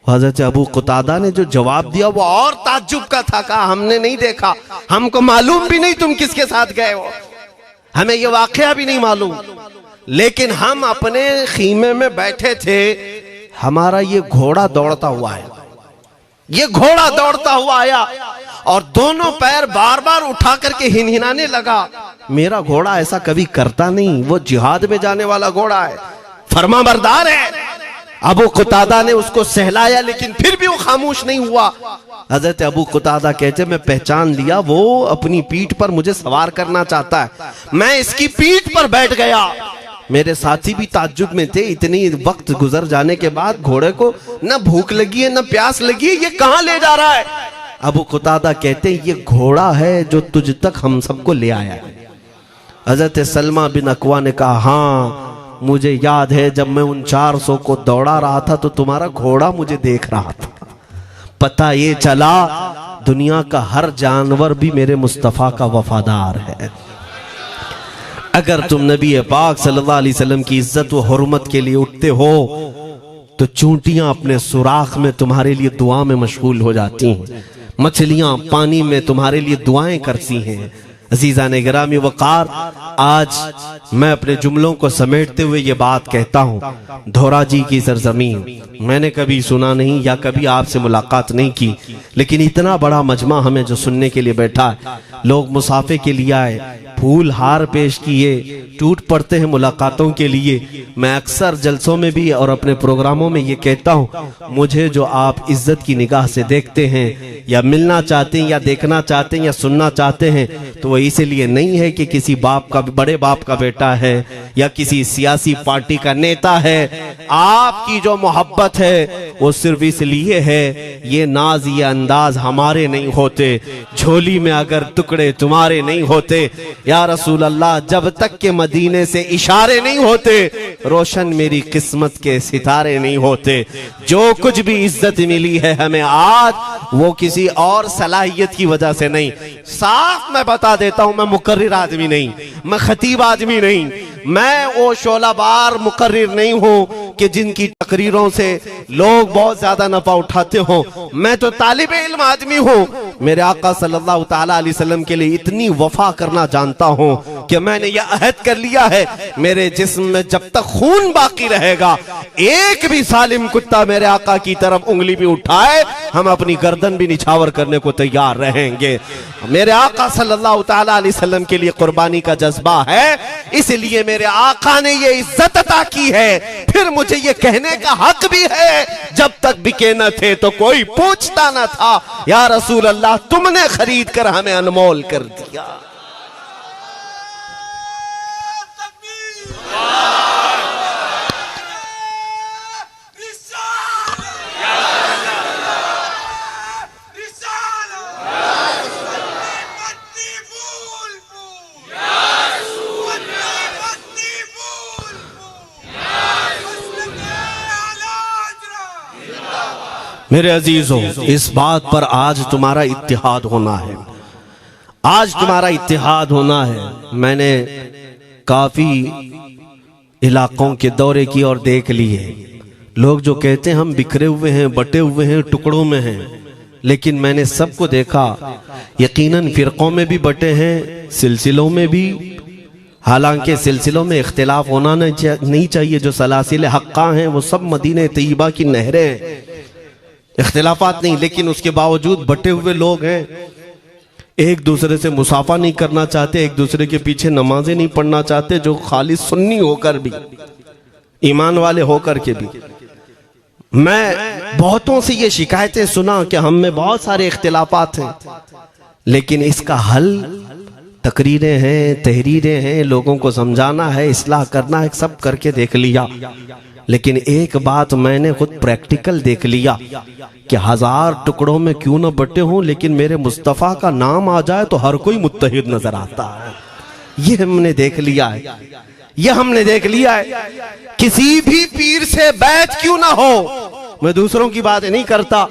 हजरत अबू कुतादा ने जो जवाब दिया वो और ताज्जुब का था। कहा, हमने नहीं देखा, हमको मालूम भी नहीं तुम किसके साथ गए हो, हमें ये वाकया भी नहीं मालूम, लेकिन हम अपने खीमे में बैठे थे, हमारा ये घोड़ा दौड़ता हुआ है, ये घोड़ा दौड़ता हुआ आया और दोनों पैर बार बार उठा करके हिनहिनाने लगा। मेरा घोड़ा ऐसा कभी करता नहीं, वो जिहाद में जाने वाला घोड़ा है, फरमाबरदार है। अबू कुतादा ने उसको सहलाया लेकिन फिर भी वो खामोश नहीं हुआ। हजरत अबू कुतादा कहते, मैं पहचान लिया, वो अपनी पीठ पर मुझे सवार करना चाहता है। मैं इसकी पीठ पर बैठ गया। मेरे साथी भी ताज्जुब में थे, इतनी वक्त गुजर जाने के बाद घोड़े को न भूख लगी है न प्यास लगी है, ये कहां ले जा रहा है? अबू कुतादा कहते, ये घोड़ा है जो तुझ तक हम सबको ले आया है। हजरत सलमा बिन अकवा ने कहा, हाँ मुझे याद है, जब मैं उन 400 को दौड़ा रहा था तो तुम्हारा घोड़ा मुझे देख रहा था। पता ये चला दुनिया का हर जानवर भी मेरे मुस्तफा का वफादार है। अगर तुम नबी पाक सल्लल्लाहु अलैहि वसल्लम की इज्जत व हुर्मत के लिए उठते हो तो चूंटियां अपने सुराख में तुम्हारे लिए दुआ में मशगूल हो जाती हैं, मछलियां पानी में तुम्हारे लिए दुआएं करती हैं। अजीज़ान गिरामी वक़ार, आज मैं अपने जुमलों को समेटते हुए ये बात कहता हूँ, धोराजी की सरजमीन मैंने कभी सुना नहीं या कभी आपसे मुलाकात नहीं की, लेकिन इतना बड़ा मजमा हमें जो सुनने के लिए बैठा है, लोग मुसाफे के लिए आए, फूल हार पेश किए, टूट पड़ते हैं मुलाकातों के लिए। मैं अक्सर जलसों में भी और अपने प्रोग्रामों में ये कहता हूँ, मुझे जो आप इज्जत की निगाह से देखते हैं या मिलना चाहते हैं या देखना चाहते हैं या सुनना चाहते हैं, तो वो इसलिए नहीं है कि किसी बाप का, बड़े बाप का बेटा है या किसी सियासी पार्टी का नेता है। आपकी जो मोहब्बत है वो सिर्फ इसलिए है, ये नाज ये अंदाज हमारे नहीं होते, झोली में अगर टुकड़े तुम्हारे नहीं होते, या रसूल अल्लाह जब तक के मदीने से इशारे नहीं होते, रोशन मेरी किस्मत के सितारे नहीं होते। जो कुछ भी इज्जत मिली है हमें आज, वो किसी और सलाहियत की वजह से नहीं। साफ मैं बता देता हूं, मैं मुकर्रिर आदमी नहीं, मैं खतीब आदमी नहीं, मैं वो शोलाबार मुकर्रिर नहीं हूं कि जिनकी तकरीरों से लोग बहुत ज्यादा नफा उठाते हो। मैं तो तालिब इल्म आदमी हूं। मेरे आका सल्लल्लाहु ताला अलैहि वसल्लम के लिए इतनी वफा करना जानता हूं कि मैंने यह अहद कर लिया है, मेरे जिस्म में जब तक खून बाकी रहेगा, एक भी सालिम कुत्ता मेरे आका की तरफ उंगली भी उठाए, हम अपनी गर्दन भी निछावर करने को तैयार रहेंगे। मेरे आका सल्लल्लाहु ताला अलैहि वसल्लम के लिए कुर्बानी का जज्बा है, इसलिए मेरे आका ने ये इज्जत अता की है। फिर मुझे ये कहने का हक भी है, जब तक बिके न थे तो कोई पूछता न था, या रसूल अल्लाह तुमने खरीद कर हमें अनमोल कर दिया। मेरे अजीजों, इस बात पर आज तुम्हारा इत्तिहाद होना है, आज तुम्हारा इत्तिहाद होना है। मैंने काफी इलाकों के दौरे की और देख लिए, लोग जो कहते हैं हम बिखरे हुए हैं, बटे हुए हैं, टुकड़ों में हैं, लेकिन मैंने सबको देखा, यकीनन फिरकों में भी बटे हैं, सिलसिलों में भी। हालांकि सिलसिलों में इख्तिलाफ होना नहीं चाहिए, जो सलासिल हक्का हैं वो सब मदीने तैयबा की नहरें हैं, इख्तिलाफात नहीं, लेकिन उसके बावजूद बटे हुए लोग हैं। एक दूसरे से मुसाफा नहीं करना चाहते, एक दूसरे के पीछे नमाजें नहीं पढ़ना चाहते, जो खाली सुन्नी होकर भी, ईमान वाले होकर के भी। मैं बहुतों से ये शिकायतें सुना कि हम में बहुत सारे इख्तिलाफात हैं, लेकिन इसका हल तकरीरें हैं, तहरीरें हैं, लोगों को समझाना है, इस्लाह करना है, सब करके देख लिया। लेकिन एक बात मैंने खुद प्रैक्टिकल देख लिया कि 1000 टुकड़ों में क्यों ना बटे हों, लेकिन मेरे मुस्तफ़ा का नाम आ जाए तो हर कोई मुत्तहिद नजर आता है। ये हमने देख लिया है, ये हमने देख लिया है। किसी भी पीर से बैत क्यों ना हो, मैं दूसरों की बात नहीं करता,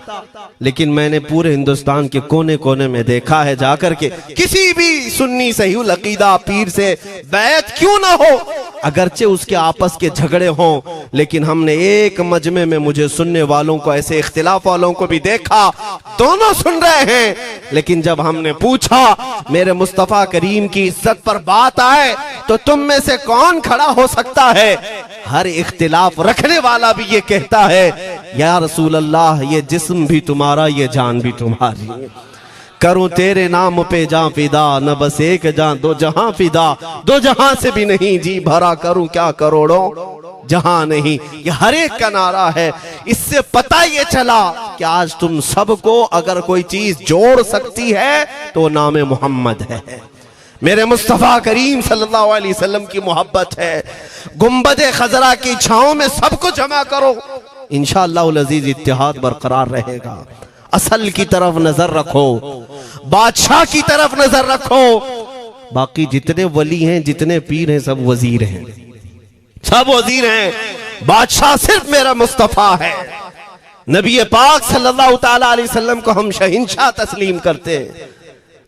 लेकिन मैंने पूरे हिंदुस्तान के कोने कोने में देखा है जाकर के, किसी भी सुन्नी सहीहुल अकीदा पीर से बैत क्यों ना हो, अगरचे उसके आपस के झगड़े हों, लेकिन हमने एक मजमे में मुझे सुनने वालों को, ऐसे इख्तिलाफ वालों को भी देखा, दोनों सुन रहे हैं, लेकिन जब हमने पूछा मेरे मुस्तफ़ा करीम की इज्जत पर बात आए तो तुम में से कौन खड़ा हो सकता है, हर इख्तिलाफ रखने वाला भी ये कहता है, या रसूल अल्लाह, ये जिस्म भी तुम्हारा, ये जान भी तुम्हारी, करूं तेरे नाम पे जान फिदा, न बस एक जान दो जहां फिदा, दो जहां से भी नहीं जी भरा, करूं क्या करोड़ों जहां नहीं। ये हर एक का नारा है। इससे पता ये चला कि आज तुम सबको अगर कोई चीज जोड़ सकती है तो नाम मोहम्मद है, मेरे मुस्तफ़ा करीम सल्लल्लाहु अलैहि वसल्लम की मोहब्बत है। गुंबदे खजरा की छांव में सबको जमा करो, इंशाअल्लाह अज़ीज इत्तिहाद बरकरार रहेगा। असल की तरफ नजर रखो, बादशाह की तरफ नजर रखो। बाकी जितने वली हैं, जितने पीर हैं, सब वजीर हैं, सब वजीर हैं। बादशाह सिर्फ मेरा मुस्तफ़ा है। नबी पाक सल्लल्लाहु ताला अलैहि वसल्लम को हम शहंशाह तस्लीम करते हैं।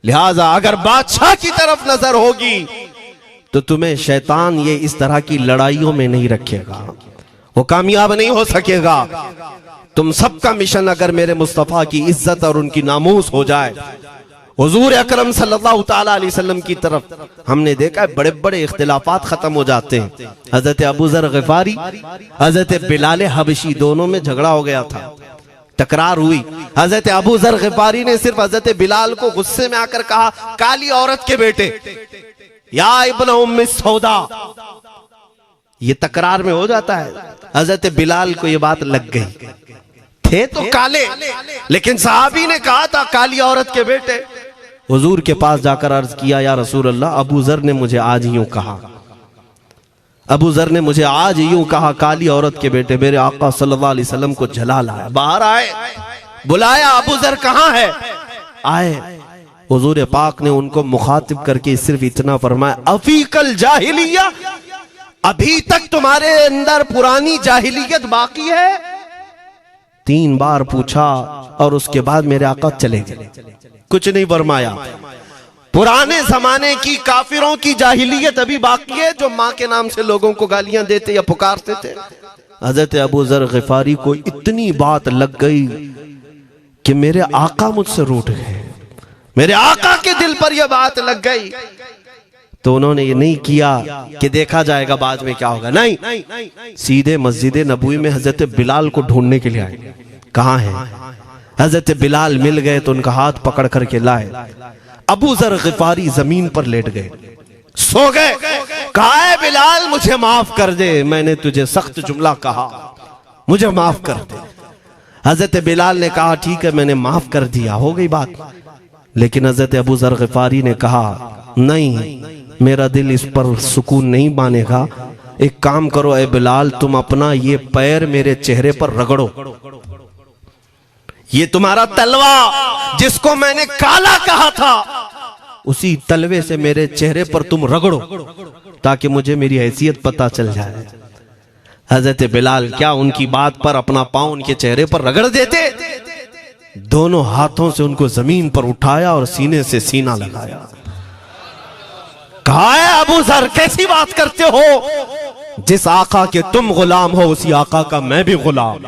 लिहाजा अगर बादशाह की तरफ नजर होगी तो तुम्हें शैतान ये इस तरह की लड़ाइयों में नहीं रखेगा, वो कामयाब नहीं हो सकेगा। तुम सबका मिशन अगर मेरे मुस्तफ़ा की इज्जत और उनकी नामूस हो जाए, हुजूर अकरम सल्लल्लाहु ताला अलैहि वसल्लम की तरफ हमने देखा है बड़े बड़े इख्तिलाफात खत्म हो जाते हैं। हजरत अबू ज़र ग़िफ़ारी, हजरत बिलाल हबशी, दोनों में झगड़ा हो गया था, तकरार हुई। हजरत अबू ज़र ग़िफ़ारी ने सिर्फ हजरत बिलाल को गुस्से में आकर कहा, काली औरत के बेटे, या इब्न उम्मी सौदा। ये तकरार में हो जाता है। हजरत बिलाल को ये बात लग गई, थे तो काले, लेकिन सहाबी ने कहा था काली औरत के बेटे। हुजूर के पास जाकर अर्ज किया, या रसूल अल्लाह, अबू ज़र ने मुझे आज यूं कहा, अबू ज़र ने मुझे आज यूं कहा, काली औरत के बेटे। मेरे आका सल्लल्लाहु अलैहि वसल्लम को जला लाया, बाहर आए, बुलाया, अबू ज़र कहाँ है? आए। हुजूर पाक ने उनको मुखातिब करके सिर्फ इतना फरमाया, अफीकल जाहिलिया, अभी तक तुम्हारे अंदर पुरानी जाहिलियत बाकी है? 3 बार पूछा और उसके बाद मेरे आका चले गए, कुछ नहीं फरमाया। पुराने जमाने की काफिरों की जाहिलियत अभी बाकी है, जो माँ के नाम से लोगों को गालियां देते या पुकारते थे। हजरत अबू ज़र ग़िफ़ारी को इतनी बात लग गई कि मेरे आका मुझसे रूठ गए, मेरे आका के दिल पर यह बात लग गई। तो उन्होंने ये नहीं किया कि देखा जाएगा बाद में क्या होगा, नहीं, सीधे मस्जिद नबवी में हजरत बिलाल को ढूंढने के लिए आए। कहाँ है? हजरत बिलाल मिल गए तो उनका हाथ पकड़ करके लाए। अबू ज़र ग़िफ़ारी जमीन पर लेट गए, सो गए। कहा है बिलाल, मुझे माफ कर दे, मैंने तुझे सख्त जुमला कहा, मुझे माफ कर दे। हजरत बिलाल ने कहा, ठीक है, मैंने माफ कर दिया, हो गई बात। लेकिन हजरत अबू ज़र ग़िफ़ारी ने कहा, नहीं, मेरा दिल इस पर सुकून नहीं मानेगा। एक काम करो ए बिलाल, तुम अपना ये पैर मेरे चेहरे पर रगड़ो, ये तुम्हारा तलवा जिसको मैंने काला कहा था, उसी तलवे से मेरे चेहरे पर तुम रगड़ो, ताकि मुझे मेरी हैसियत पता चल जाए। हजरत बिलाल क्या उनकी बात पर अपना पांव उनके चेहरे पर रगड़ देते? दोनों हाथों से उनको जमीन पर उठाया और सीने से सीना लगाया। कहा है अबू ज़र, कैसी बात करते हो? जिस आका के तुम गुलाम हो, उसी आका का मैं भी गुलाम।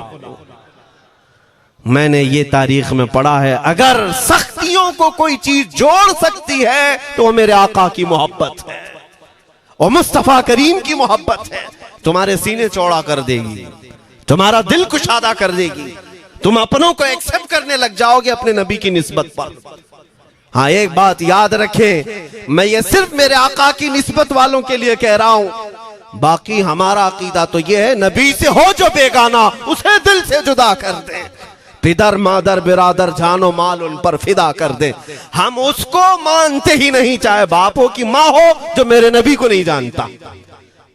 मैंने ये तारीख में पढ़ा है, अगर सख्तियों को कोई चीज जोड़ सकती है तो वो मेरे आका की मोहब्बत है और मुस्तफा करीम की मोहब्बत है। तुम्हारे सीने चौड़ा कर देगी, तुम्हारा दिल कुशादा कर देगी, तुम अपनों को एक्सेप्ट करने लग जाओगे अपने नबी की निस्बत पर। हाँ, एक बात याद रखें, मैं ये सिर्फ मेरे आका की निस्बत वालों के लिए कह रहा हूं, बाकी हमारा अकीदा तो ये है, नबी से हो जो बेगाना उसे दिल से जुदा कर दे, पिदर मादर बिरादर जानो माल उन पर फिदा कर दे। हम उसको मानते ही नहीं, चाहे बापों की माँ हो जो मेरे नबी को नहीं जानता,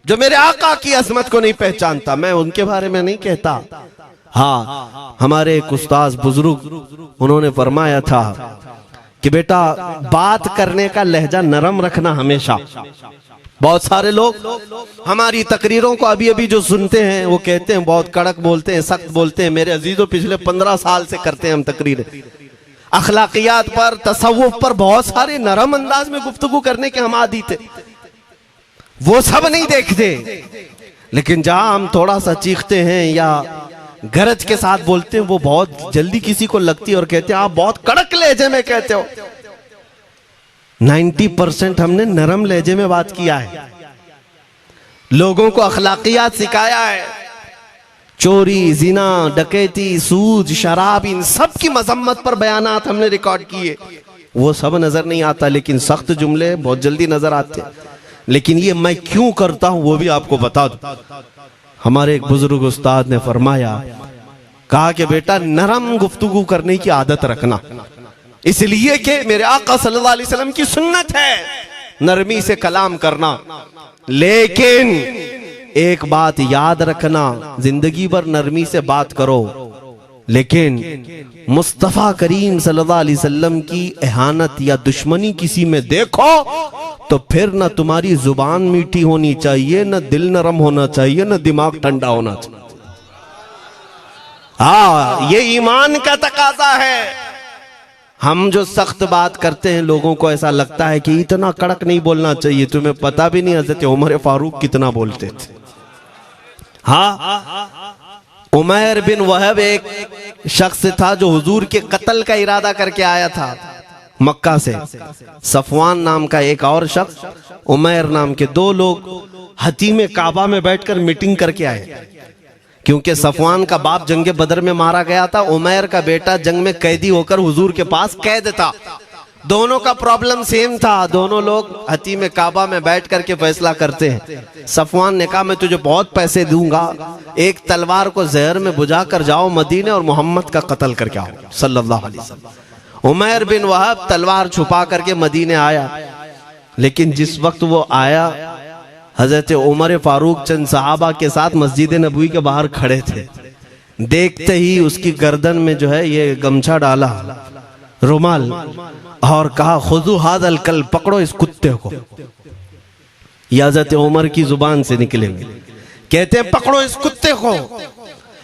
जो मेरे आका की अजमत को नहीं पहचानता, मैं उनके बारे में नहीं कहता। हाँ, हमारे एक उस्ताद बुजुर्ग उन्होंने फरमाया था कि बेटा बात करने का लहजा नरम रखना हमेशा। बहुत सारे लोग हमारी तकरीरों को अभी अभी जो सुनते हैं वो कहते हैं बहुत कड़क बोलते हैं, सख्त बोलते हैं। मेरे अजीजों, पिछले 15 साल से करते हैं हम तकरीरें, अखलाकियात पर, तसव्वुफ पर बहुत सारे नरम अंदाज में गुफ्तगू करने के हम आदी थे। वो सब नहीं देखते, लेकिन जहां हम थोड़ा सा चीखते हैं या गरज के साथ बोलते हैं, वो बहुत जल्दी किसी को लगती है और कहते हैं आप बहुत कड़क लहजे में कहते हो। 90% हमने नरम लहजे में बात किया है, लोगों को अखलाकियात सिखाया है। चोरी, जिना, डकैती, सूद, शराब, इन सब की मजम्मत पर बयानात हमने रिकॉर्ड किए। वो सब नजर नहीं आता, लेकिन सख्त जुमले बहुत जल्दी नजर आते हैं। लेकिन ये मैं क्यों करता हूं वो भी आपको बता दूं। हमारे एक बुजुर्ग उस्ताद ने फरमाया, कहा कि बेटा नरम गुफ्तगू करने की आदत रखना, इसलिए कि मेरे आका सल्लल्लाहु अलैहि वसल्लम की सुन्नत है नरमी से कलाम करना। लेकिन एक बात याद रखना, जिंदगी भर नरमी से बात करो, लेकिन मुस्तफा करीम सल्लल्लाहु अलैहि वसल्लम की एहानत या दुश्मनी किसी में देखो तो फिर न तुम्हारी जुबान मीठी होनी चाहिए, न दिल नरम होना चाहिए, न दिमाग ठंडा होना चाहिए। हाँ, ये ईमान का तकाजा है। हम जो सख्त बात करते हैं, लोगों को ऐसा लगता है कि इतना कड़क नहीं बोलना चाहिए। तुम्हें पता भी नहीं हज़रत उमर फारूक कितना बोलते थे। हाँ, उमैर बिन वहब एक शख्स था जो हुजूर के कत्ल का इरादा करके आया था मक्का से। सफवान नाम का एक और शख्स, उमैर नाम के 2 लोग हतीम काबा में बैठकर मीटिंग करके आए, क्योंकि सफवान का बाप जंग बदर में मारा गया था, उमैर का बेटा जंग में कैदी होकर हुजूर के पास कैद था। दोनों का प्रॉब्लम सेम था। दोनों लोग हतीम काबा में बैठ करके फैसला करते हैं। सफवान ने कहा मैं तुझे बहुत पैसे दूंगा, एक तलवार को जहर में बुझा कर जाओ मदीने और मोहम्मद का कत्ल करके आओ सल्लल्लाहु अलैहि वसल्लम। उमैर बिन वहब तलवार छुपा करके मदीने आया, लेकिन जिस वक्त वो आया, हजरत उमर फारूक चंद सहाबा के साथ मस्जिद नबवी के बाहर खड़े थे। देखते ही उसकी गर्दन में जो है ये गमछा डाला, रुमाल, और कहा खुजू हादल कल, पकड़ो इस कुत्ते को। ये हजरत उमर की जुबान से निकलेंगे, कहते हैं पकड़ो इस कुत्ते को।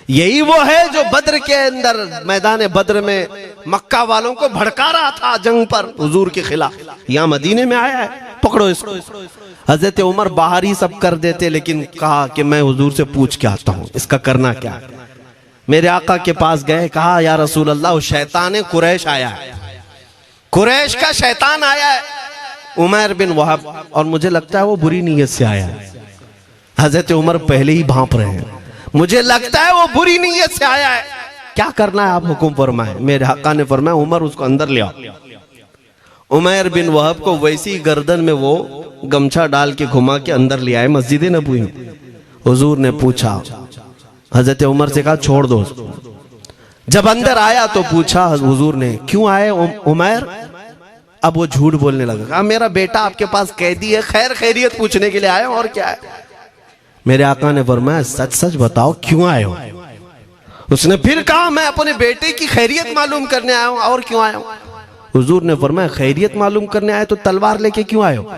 यही वो है जो बद्र के अंदर, मैदान बद्र में मक्का वालों को भड़का रहा था जंग पर हुजूर के खिलाफ। यहाँ मदीने में आया है, पकड़ो इसको। हजरत उमर बाहर ही सब कर देते, लेकिन कहा कि मैं हुजूर से पूछ के आता हूँ इसका करना क्या है। मेरे आका के पास गए, कहा या रसूल अल्लाह, शैतान कुरैश आया है, कुरैश का शैतान आया है, उमैर बिन वहब, और मुझे लगता है वो बुरी नीयत से आया है। हजरत उमर पहले ही भांप रहे हैं, मुझे लगता है वो बुरी नीयत से आया है, क्या करना है आप हुक्म फरमाए। मेरे आका ने फरमाया उमर उसको अंदर ले आओ। उमैर बिन वहब को वैसी गर्दन में वो गमछा डाल के घुमा के अंदर ले आए मस्जिद नबवी में। हुजूर ने पूछा, हजरत उमर से कहा छोड़ दो। जब अंदर आया तो पूछा हुजूर ने, क्यों आए उमैर? अब वो झूठ बोलने लगा, कहा मेरा बेटा आपके पास कैदी है, खैर खैरियत पूछने के लिए आए और क्या है। मेरे आका ने फरमाया सच सच बताओ क्यों आए हो। उसने फिर कहा मैं अपने बेटे की खैरियत मालूम करने आया हूं, और क्यों आया हूं। हुजूर ने फरमाया खैरियत मालूम करने आए तो तलवार लेके क्यों आए हो।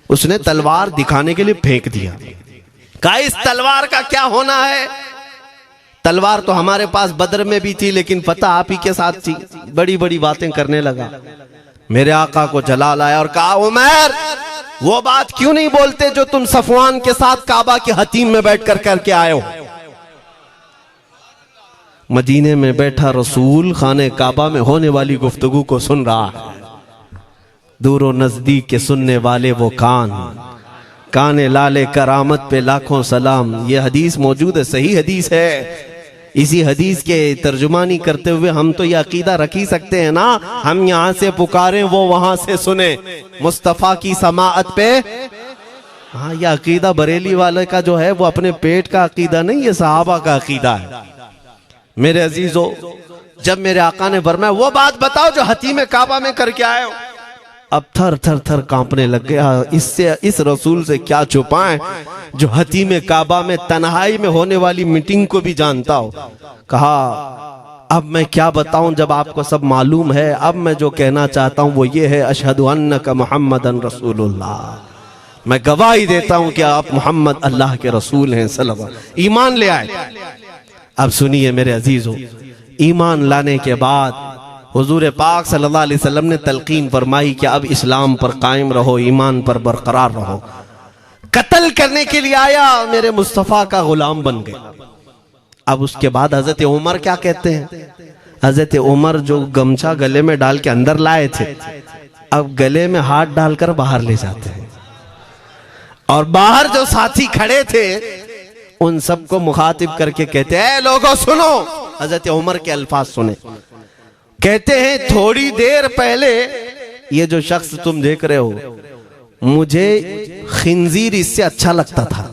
उसने तलवार दिखाने के लिए फेंक दिया, कहा इस तलवार का क्या होना है। तलवार तो हमारे पास बद्र में भी थी, लेकिन पता आप ही के साथ थी। बड़ी बड़ी बातें करने लगा। मेरे आका को जलाल आया और कहा उमैर वो बात क्यों नहीं बोलते जो तुम सफवान के साथ काबा के हतीम में बैठकर करके आए हो। मदीने में बैठा रसूल खाने काबा में होने वाली गुफ्तगू को सुन रहा है। दूर और नजदीक के सुनने वाले वो काने लाले करामत पे लाखों सलाम। ये हदीस मौजूद है, सही हदीस है। इसी हदीस के तर्जुमानी करते हुए हम तो ये अकीदा रख ही सकते हैं ना, हम यहाँ से पुकारें वो वहां से सुने, मुस्तफा की समाअत पे। हाँ, ये अकीदा बरेली वाले का जो है वो अपने पेट का अकीदा नहीं, ये सहाबा का अकीदा है। मेरे अजीजों, जब मेरे आका ने फरमाया वो बात बताओ जो हतीम काबा में करके आए हो, अब थर थर थर कांपने लग गया। इससे इस रसूल से क्या छुपाएं जो हतीम काबा में तन्हाई में होने वाली मीटिंग को भी जानता हो। कहा अब मैं क्या बताऊं जब आपको सब मालूम है। अब मैं जो कहना चाहता हूं वो ये है, अशहदु अन्नका मुहम्मदन रसूलुल्लाह, मैं गवाही देता हूं कि आप मोहम्मद अल्लाह के रसूल हैं सल्लल्लाहु अलैहि वसल्लम। ईमान ले आए। अब सुनिए मेरे अजीजों, ईमान लाने के बाद हुजूर पाक सल्लल्लाहु अलैहि वसल्लम ने तलकीन फरमाई कि अब इस्लाम पर कायम रहो, ईमान पर बरकरार रहो। कत्ल करने के लिए आया, मेरे मुस्तफा का गुलाम बन गए। अब उसके बाद हजरत उमर क्या कहते हैं, हजरत उमर जो गमछा गले में डाल के अंदर लाए थे, अब गले में हाथ डालकर बाहर ले जाते हैं। और बाहर जो साथी खड़े थे उन सबको मुखातिब करके कहते हैं, लोगों सुनो। हजरत उमर के अल्फाज सुने, कहते हैं थोड़ी देर पहले ये जो शख्स तुम देख रहे हो, मुझे खिंजीर इससे अच्छा लगता था।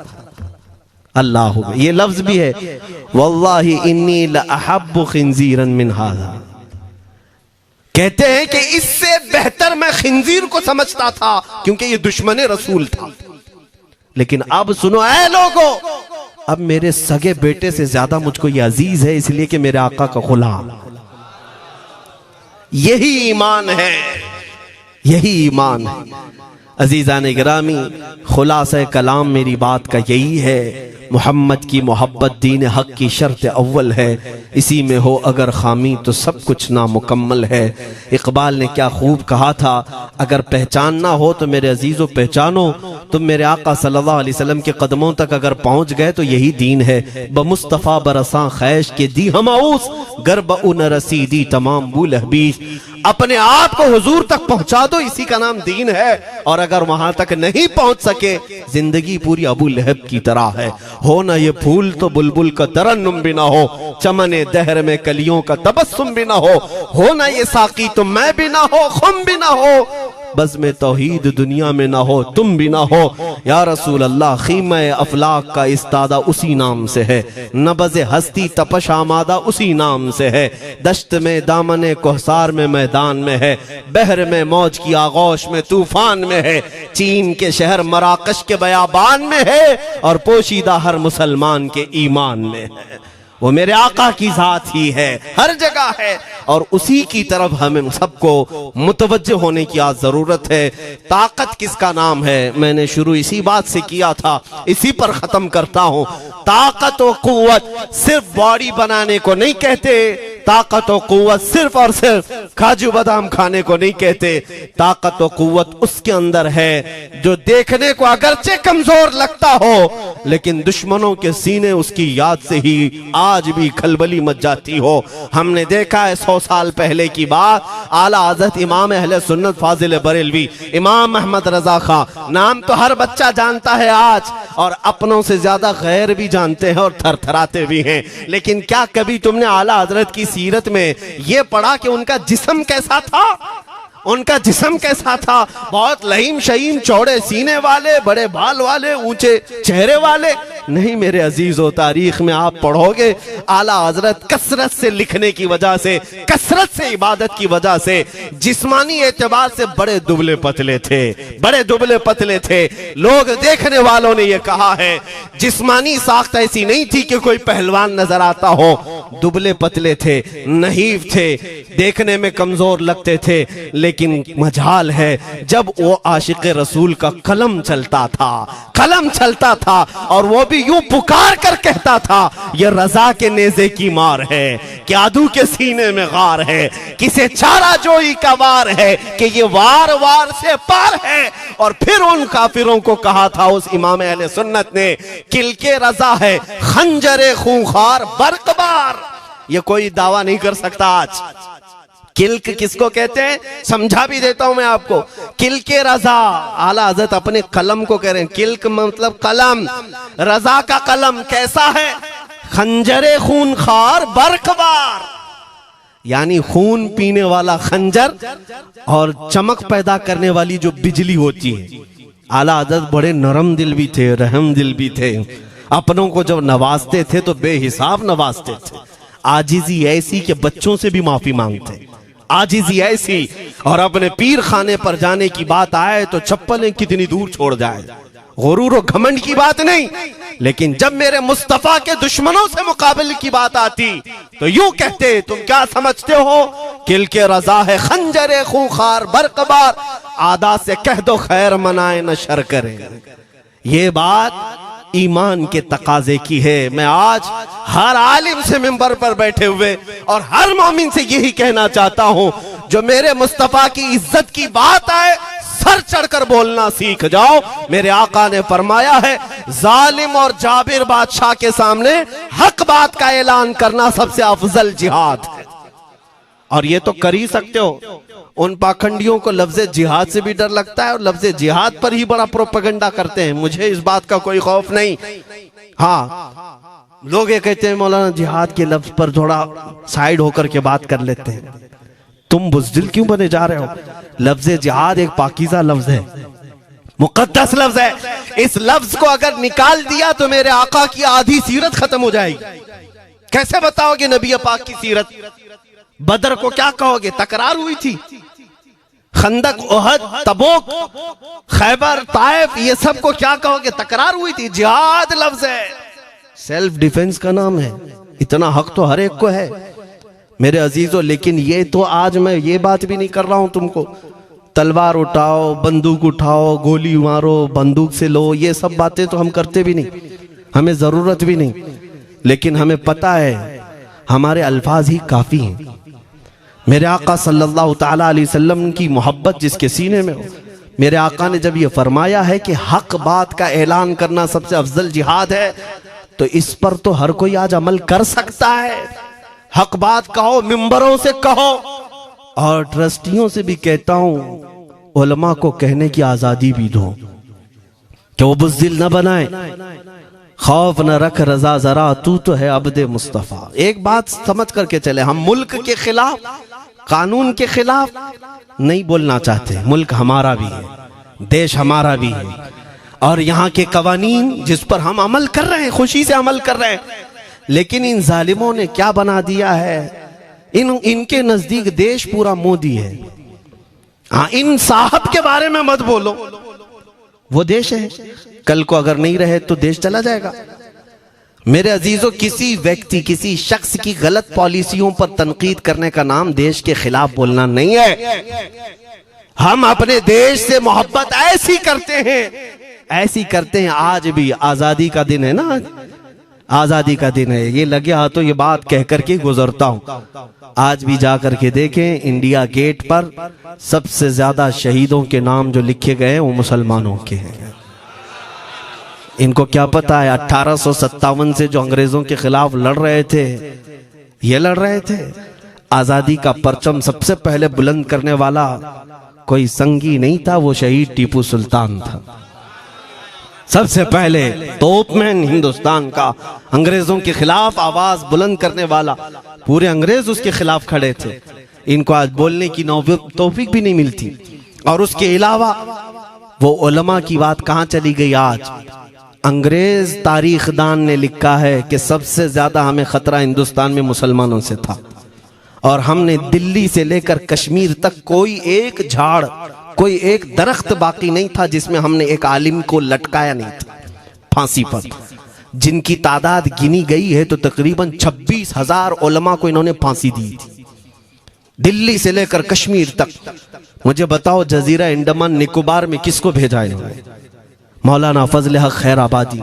अल्लाह, ये लफ्ज भी है, वल्लाही इन्नी लअहब्बु खिंजीरन मिन हाज़ा। कहते हैं कि इससे बेहतर मैं खिंजीर को समझता था क्योंकि ये दुश्मन रसूल था। लेकिन अब सुनो ऐ लोगों, अब मेरे सगे बेटे से ज्यादा मुझको ये अजीज है, इसलिए कि मेरे आका का गुलाम। यही ईमान है, यही ईमान है। अजीजान गिरामी, खुलासा कलाम मेरी बात का यही है, मोहम्मद की मोहब्बत दीन हक की शर्त अव्वल है। इसी में हो अगर खामी तो सब कुछ नामुकम्मल है। इकबाल ने क्या खूब कहा था, अगर पहचानना हो तो मेरे अजीजों पहचानो, तुम मेरे आका सल्लल्लाहु अलैहि वसल्लम के कदमों तक अगर पहुंच गए तो यही दीन है। बमुस्तफ़ा बरसा खैश के दी हमाउस, गर्ब उन रसीदी तमाम बुल हबीस। अपने आप को हुजूर तक पहुंचा दो, इसी का नाम दीन है। और अगर वहां तक नहीं पहुंच सके, जिंदगी पूरी अबू लहब की तरह है। हो ना ये फूल तो बुलबुल का तरन्नुम भी ना हो, चमने दहर में कलियों का तबस्सुम भी ना हो ना ये साकी तो मैं भी ना हो, खुम भी ना हो, बस में तौहीद दुनिया में ना हो, तुम भी ना हो। या रसूल अल्लाह, खीमा अफलाक का इस्तादा उसी नाम से है, नबज़ हस्ती तपश आमादा उसी नाम से है। दश्त में दामने कोहसार में मैदान में है, बहर में मौज की आगोश में तूफान में है, चीन के शहर मराकश के बयाबान में है, और पोशीदा हर मुसलमान के ईमान में है। वो मेरे आका की जात ही है, हर जगह है, और उसी की तरफ हमें सबको मुतवज्जे होने की आज जरूरत है। ताकत किसका नाम है, मैंने शुरू इसी बात से किया था, इसी पर खत्म करता हूं। ताकत और कुव्वत सिर्फ बॉडी बनाने को नहीं कहते, ताकत और कुव्वत सिर्फ और सिर्फ काजू बादाम खाने को नहीं कहते। ताकत और कुव्वत उसके अंदर है जो देखने को अगरचे कमजोर लगता हो, लेकिन दुश्मनों के सीने उसकी याद से ही आज भी खलबली मच जाती हो। हमने देखा है 100 साल पहले की बात, आला हज़रत इमाम अहले सुन्नत फाजिल बरेलवी इमाम अहमद रजा खां, नाम तो हर बच्चा जानता है आज, और अपनों से ज्यादा गैर भी जानते हैं और थरथराते भी हैं। लेकिन क्या कभी तुमने आला हजरत की सीरत में यह पढ़ा कि उनका जिस्म कैसा था? उनका जिस्म कैसा था? बहुत लहीम शहीम, चौड़े सीने वाले, बड़े बाल वाले, ऊंचे चेहरे वाले? नहीं मेरे अजीजों, तारीख में आप पढ़ोगे आला हजरत कसरत से लिखने की वजह से, कसरत से इबादत की वजह से, जिस्मानी एतबार से बड़े दुबले पतले थे, बड़े दुबले पतले थे। लोग देखने वालों ने यह कहा है, जिस्मानी साख्त ऐसी नहीं थी कि कोई पहलवान नजर आता हो, दुबले पतले थे, नहीफ थे, देखने में कमजोर लगते थे। लेकिन मजाल है जब वो आशिक रसूल का कलम चलता था, कलम चलता था, और वो भी यूं पुकार कर कहता था, ये रजा के नेज़े की मार है, क्यादू के सीने में गार है, किसे चारा जोई का वार है, कि ये वार वार से पार है। और फिर उन काफिरों को कहा था उस इमाम अहले सुन्नत ने, किल के रजा है खंजरे खूंखार बरकबार। ये कोई दावा नहीं कर सकता आज। किल्क किसको कहते हैं समझा भी देता हूं मैं आपको। किल के रजा, आला हज़रत अपने कलम को कह रहे हैं, किल्क मतलब कलम, रजा का कलम कैसा है? खंजरे खून खार बरकबार, यानी खून पीने वाला खंजर और चमक पैदा करने वाली जो बिजली होती है। आला हज़रत बड़े नरम दिल भी थे, रहम दिल भी थे। अपनों को जब नवाजते थे तो बेहिसाब नवाजते थे। आजिजी ऐसी कि बच्चों से भी माफी मांगते, आजिजी ऐसी। और अपने पीर खाने पर जाने की बात आए तो चप्पलें कितनी दूर छोड़ जाए। गुरूर और घमंड की बात नहीं, लेकिन जब मेरे मुस्तफा के दुश्मनों से मुकाबले की बात आती तो यूं कहते, तुम क्या समझते हो किल के रजा है खंजरे खूंखार बरकबार, आदा से कह दो खैर मनाए न शर करे। ये बात ईमान के तकाजे की है। मैं आज हर आलिम से मिंबर पर बैठे हुए और हर मोमिन से यही कहना चाहता हूं, जो मेरे मुस्तफा की इज्जत की बात आए सर चढ़कर बोलना सीख जाओ। मेरे आका ने फरमाया है, जालिम और जाबिर बादशाह के सामने हक बात का ऐलान करना सबसे अफजल जिहाद है। और ये तो कर ही सकते हो। उन पाखंडियों को लफ्ज़े जिहाद से भी डर लगता है और लफ्ज़े जिहाद पर ही बड़ा प्रोपेगेंडा करते हैं। मुझे इस बात का कोई खौफ नहीं। हाँ, लोग ये कहते हैं मौलाना जिहाद के लफ्ज पर थोड़ा साइड होकर के बात कर लेते हैं। तुम बुज़दिल क्यों बने जा रहे हो? लफ्ज़े जिहाद एक पाकीज़ा लफ्ज है, मुकद्दस लफ्ज है। इस लफ्ज को अगर निकाल दिया तो मेरे आका की आधी सीरत खत्म हो जाएगी। कैसे बताओगे नबी पाक की सीरत? बदर को क्या कहोगे? तकरार हुई थी। खंदक, ओहद, तबूक, खैबर, ताइफ, ये सब को क्या कहोगे? तकरार हुई थी। जिहाद लफ्ज है, सेल्फ डिफेंस का नाम है। इतना हक तो हर एक को है मेरे अजीजों। लेकिन ये तो आज मैं ये बात भी नहीं कर रहा हूं तुमको तलवार उठाओ, बंदूक उठाओ, गोली मारो, बंदूक से लो, ये सब बातें तो हम करते भी नहीं, हमें जरूरत भी नहीं। लेकिन हमें पता है हमारे अल्फाज ही काफी हैं। मेरे आका सल्लल्लाहु ताला अलैहि वसल्लम की मोहब्बत जिसके सीने में हो, मेरे आका ने जब ये फरमाया है कि हक बात का ऐलान करना सबसे अफजल जिहाद है, तो इस पर तो हर कोई आज अमल कर सकता है। हक बात कहो, मिंबरों से कहो, और ट्रस्टियों से भी कहता हूं उलमा को कहने की आजादी भी दो कि वो बुज़दिल न बनाए। खौफ न रख रजा जरा, तू तो है अब्दे मुस्तफा। एक बात समझ करके चले, हम मुल्क के खिलाफ, कानून के खिलाफ नहीं बोलना चाहते। मुल्क हमारा भी है, देश हमारा भी है, और यहाँ के कवानीन जिस पर हम अमल कर रहे हैं, खुशी से अमल कर रहे हैं। लेकिन इन जालिमों ने क्या बना दिया है, इनके नजदीक देश पूरा मोदी है। हाँ, इन साहब के बारे में मत बोलो, वो देश है। कल को अगर नहीं रहे तो देश चला जाएगा। मेरे अजीजों, किसी व्यक्ति, किसी शख्स की गलत पॉलिसियों पर तनकीद करने का नाम देश के खिलाफ बोलना नहीं है। हम अपने देश से मोहब्बत ऐसी करते हैं, ऐसी करते हैं। आज भी आजादी का दिन है ना, आजादी का दिन है। ये लगे हाथों ये बात कह करके गुजरता हूं। आज भी जाकर के देखें, इंडिया गेट पर सबसे ज्यादा शहीदों के नाम जो लिखे गए हैं वो मुसलमानों के हैं। इनको क्या पता है 1857 से जो अंग्रेजों के खिलाफ लड़ रहे थे, ये लड़ रहे थे। आजादी का परचम सबसे पहले बुलंद करने वाला कोई संगी नहीं था, वो शहीद टीपू सुल्तान था। सबसे पहले तोपमैन हिंदुस्तान का, अंग्रेजों के खिलाफ आवाज बुलंद करने वाला। पूरे अंग्रेज उसके खिलाफ खड़े थे। इनको आज बोलने की तौफीक भी नहीं मिलती। और उसके अलावा वो उलमा की बात कहां चली गई आज? अंग्रेज तारीखदान ने लिखा है कि सबसे ज्यादा हमें खतरा हिंदुस्तान में मुसलमानों से था, और हमने दिल्ली से लेकर कश्मीर तक कोई एक झाड़, कोई एक दरख्त बाकी नहीं था जिसमें हमने एक आलिम को लटकाया नहीं था फांसी पर। जिनकी तादाद गिनी गई है तो तकरीबन 26,000 उलमा को इन्होंने फांसी दी थी, दिल्ली से लेकर कश्मीर तक। मुझे बताओ, जजीरा अंडमान निकोबार में किसको भेजा इन्होंने? मौलाना फजल हक खैराबादी,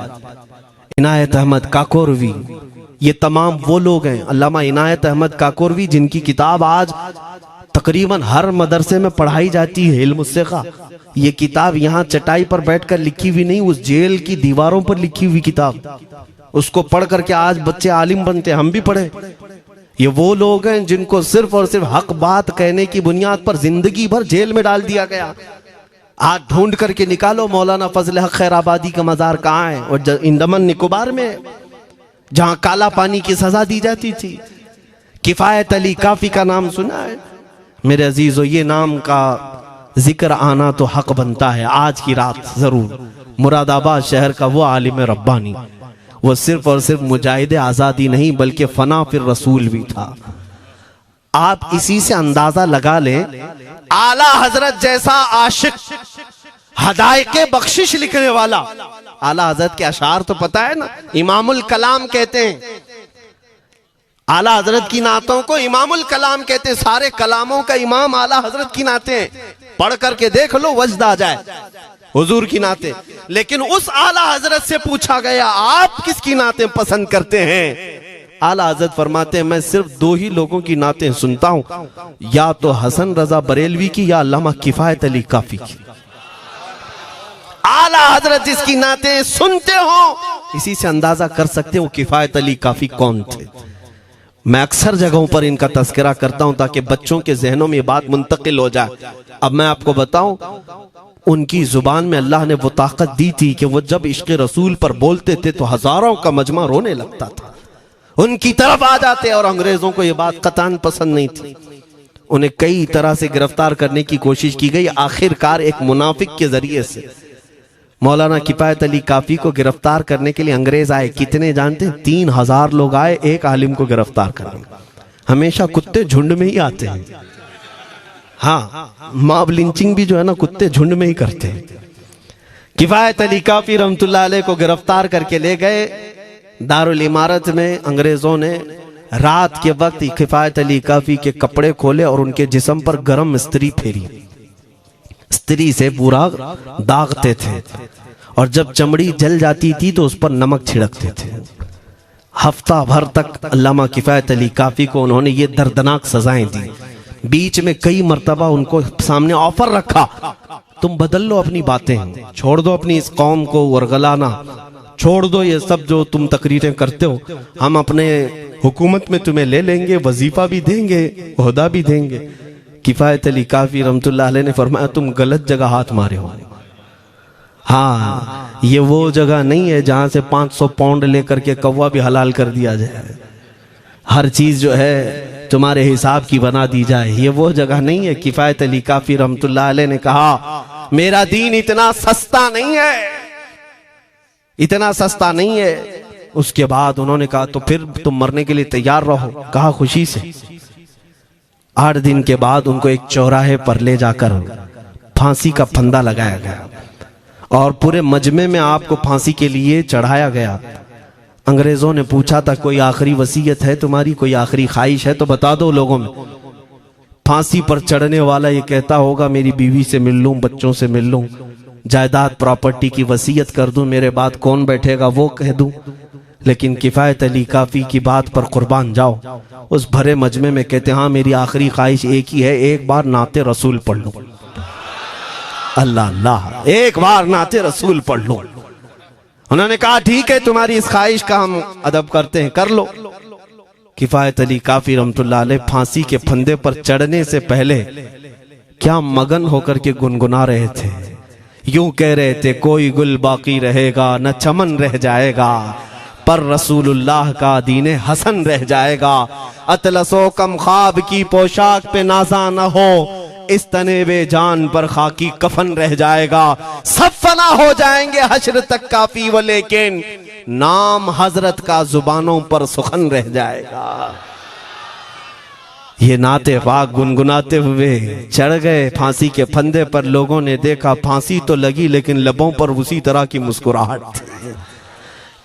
इनायत अहमद काकोरवी, ये तमाम वो लोग हैं। अल्लामा इनायत अहमद काकोरवी, जिनकी किताब आज तकरीबन हर मदरसे में पढ़ाई जाती है, इल्म सिक्का। ये किताब यहाँ चटाई पर बैठकर लिखी हुई नहीं, उस जेल की दीवारों पर लिखी हुई किताब। उसको पढ़ करके आज बच्चे आलिम बनते, हम भी पढ़े। ये वो लोग हैं जिनको सिर्फ और सिर्फ हक बात कहने की बुनियाद पर जिंदगी भर जेल में डाल दिया गया। आज ढूंढ करके निकालो मौलाना फजल हक खैराबादी का मजार कहाँ है, और अंडमान निकोबार में। जहां काला पानी की सजा दी जाती थी। किफायत अली काफी का नाम सुना है मेरे अजीजों? ये नाम का जिक्र आना तो हक बनता है आज की रात जरूर। मुरादाबाद शहर का वो आलिम रब्बानी, वो सिर्फ और सिर्फ मुजाहिद आजादी नहीं बल्कि फना फिर रसूल भी था। आप इसी से अंदाजा लगा लें, आला हजरत जैसा आशिक, हदायके बख्शिश लिखने वाला। आला हजरत के अशार तो पता है ना, इमामुल कलाम कहते हैं। आला हजरत की नातों को इमामुल कलाम कहते हैं। सारे कलामों का इमाम आला हजरत की नाते हैं। पढ़ करके देख लो, वजद आ जाए हुजूर की नाते। लेकिन उस आला हजरत से पूछा गया, आप किसकी नाते पसंद करते हैं? आला हजरत फरमाते हैं, मैं सिर्फ दो ही लोगों की नाते सुनता हूं, या तो हसन रजा बरेलवी की या अल्लामा किफायत अली काफी की। आला हजरत जिसकी नाते सुनते हो, इसी से अंदाजा कर सकते हो किफायत अली काफी कौन थे। मैं अक्सर जगहों पर इनका तस्करा करता हूं ताकि बच्चों के जहनों में ये बात मुंतकिल हो जाए। अब मैं आपको बताऊं, उनकी जुबान में अल्लाह ने वो ताकत दी थी कि वो जब इश्क रसूल पर बोलते थे तो हजारों का मजमा रोने लगता था, उनकी तरफ आ जाते। और अंग्रेजों को ये बात कतान पसंद नहीं थी। उन्हें कई तरह से गिरफ्तार करने की कोशिश की गई। आखिरकार एक मुनाफिक के जरिए से मौलाना किफायत अली काफी को गिरफ्तार करने के लिए अंग्रेज आए। कितने जानते हैं? 3000 लोग आए एक आलिम को गिरफ्तार करने। हमेशा कुत्ते झुंड में ही आते हैं। हाँ, मॉब लिंचिंग भी जो है ना, कुत्ते झुंड में ही करते हैं। किफायत अली काफी रहमतुल्लाह अलैह को गिरफ्तार करके ले गए दारुल इमारत में। अंग्रेजों ने रात के वक्त किफायत अली काफी के कपड़े खोले और उनके जिस्म पर गर्म स्त्री फेरी। स्त्री से पूरा दागते थे और जब चमड़ी जल जाती थी तो उस पर नमक छिड़कते थे। हफ्ता भर तक अल्लामा किफायत अली काफी को उन्होंने ये दर्दनाक सजाएं दी। बीच में कई मर्तबा उनको सामने ऑफर रखा, तुम बदल लो अपनी बातें, छोड़ दो अपनी इस कौम को वरगलाना, छोड़ दो ये सब जो तुम तकरीरें करते हो, हम अपने हुकूमत में तुम्हें ले लेंगे, वजीफा भी देंगे, ओहदा भी देंगे। किफायत अली काफी रहमतुल्लाह अलैह ने फरमाया, तुम गलत जगह हाथ मारे हो। हाँ, ये वो जगह नहीं है जहां से 500 पाउंड लेकर के कौवा भी हलाल कर दिया जाए, हर चीज जो है तुम्हारे हिसाब की बना दी जाए। ये वो जगह नहीं है। किफायत अली काफी रहमतुल्लाह अलैह ने कहा, मेरा दीन इतना सस्ता नहीं है, इतना सस्ता नहीं है। उसके बाद उन्होंने कहा, तो फिर तुम मरने के लिए तैयार रहो। कहा, खुशी से। 8 दिन के बाद उनको एक चौराहे पर ले जाकर फांसी का फंदा लगाया गया और पूरे मजमे में आपको फांसी के लिए चढ़ाया गया। अंग्रेजों ने पूछा था, कोई आखिरी वसीयत है तुम्हारी, कोई आखिरी ख्वाहिश है तो बता दो लोगों में। फांसी पर चढ़ने वाला ये कहता होगा, मेरी बीवी से मिल लूं, बच्चों से मिल लूं, जायदाद प्रॉपर्टी की वसीयत कर दूं, मेरे बाद कौन बैठेगा वो कह दूं। लेकिन किफायत अली काफी की बात पर कुर्बान जाओ। उस भरे मजमे में कहते, हाँ मेरी आखिरी ख्वाहिश एक ही है, एक बार नाते रसूल पढ़ लूं। अल्लाह अल्लाह, एक बार नाते रसूल पढ़ लूं। उन्होंने कहा, ठीक है, तुम्हारी इस ख्वाहिश का हम अदब करते हैं, कर लो। किफायत अली काफी रहमतुल्लाह अलैह फांसी के फंदे पर चढ़ने से पहले क्या मगन होकर के गुनगुना रहे थे। यूं कह रहे थे, कोई गुल बाकी रहेगा न चमन रह जाएगा, पर रसूलुल्लाह का दीने हसन रह जाएगा। अतलसो कम ख्वाब की पोशाक पे नाजा न हो, इस तने बे जान पर खाकी कफन रह जाएगा। सब फना हो जाएंगे हश्र तक काफी, वो लेकिन नाम हजरत का जुबानों पर सुखन रह जाएगा। ये नाते पाक गुनगुनाते हुए चढ़ गए फांसी के फंदे पर। लोगों ने देखा फांसी तो लगी लेकिन लबों पर उसी तरह की मुस्कुराहट थी।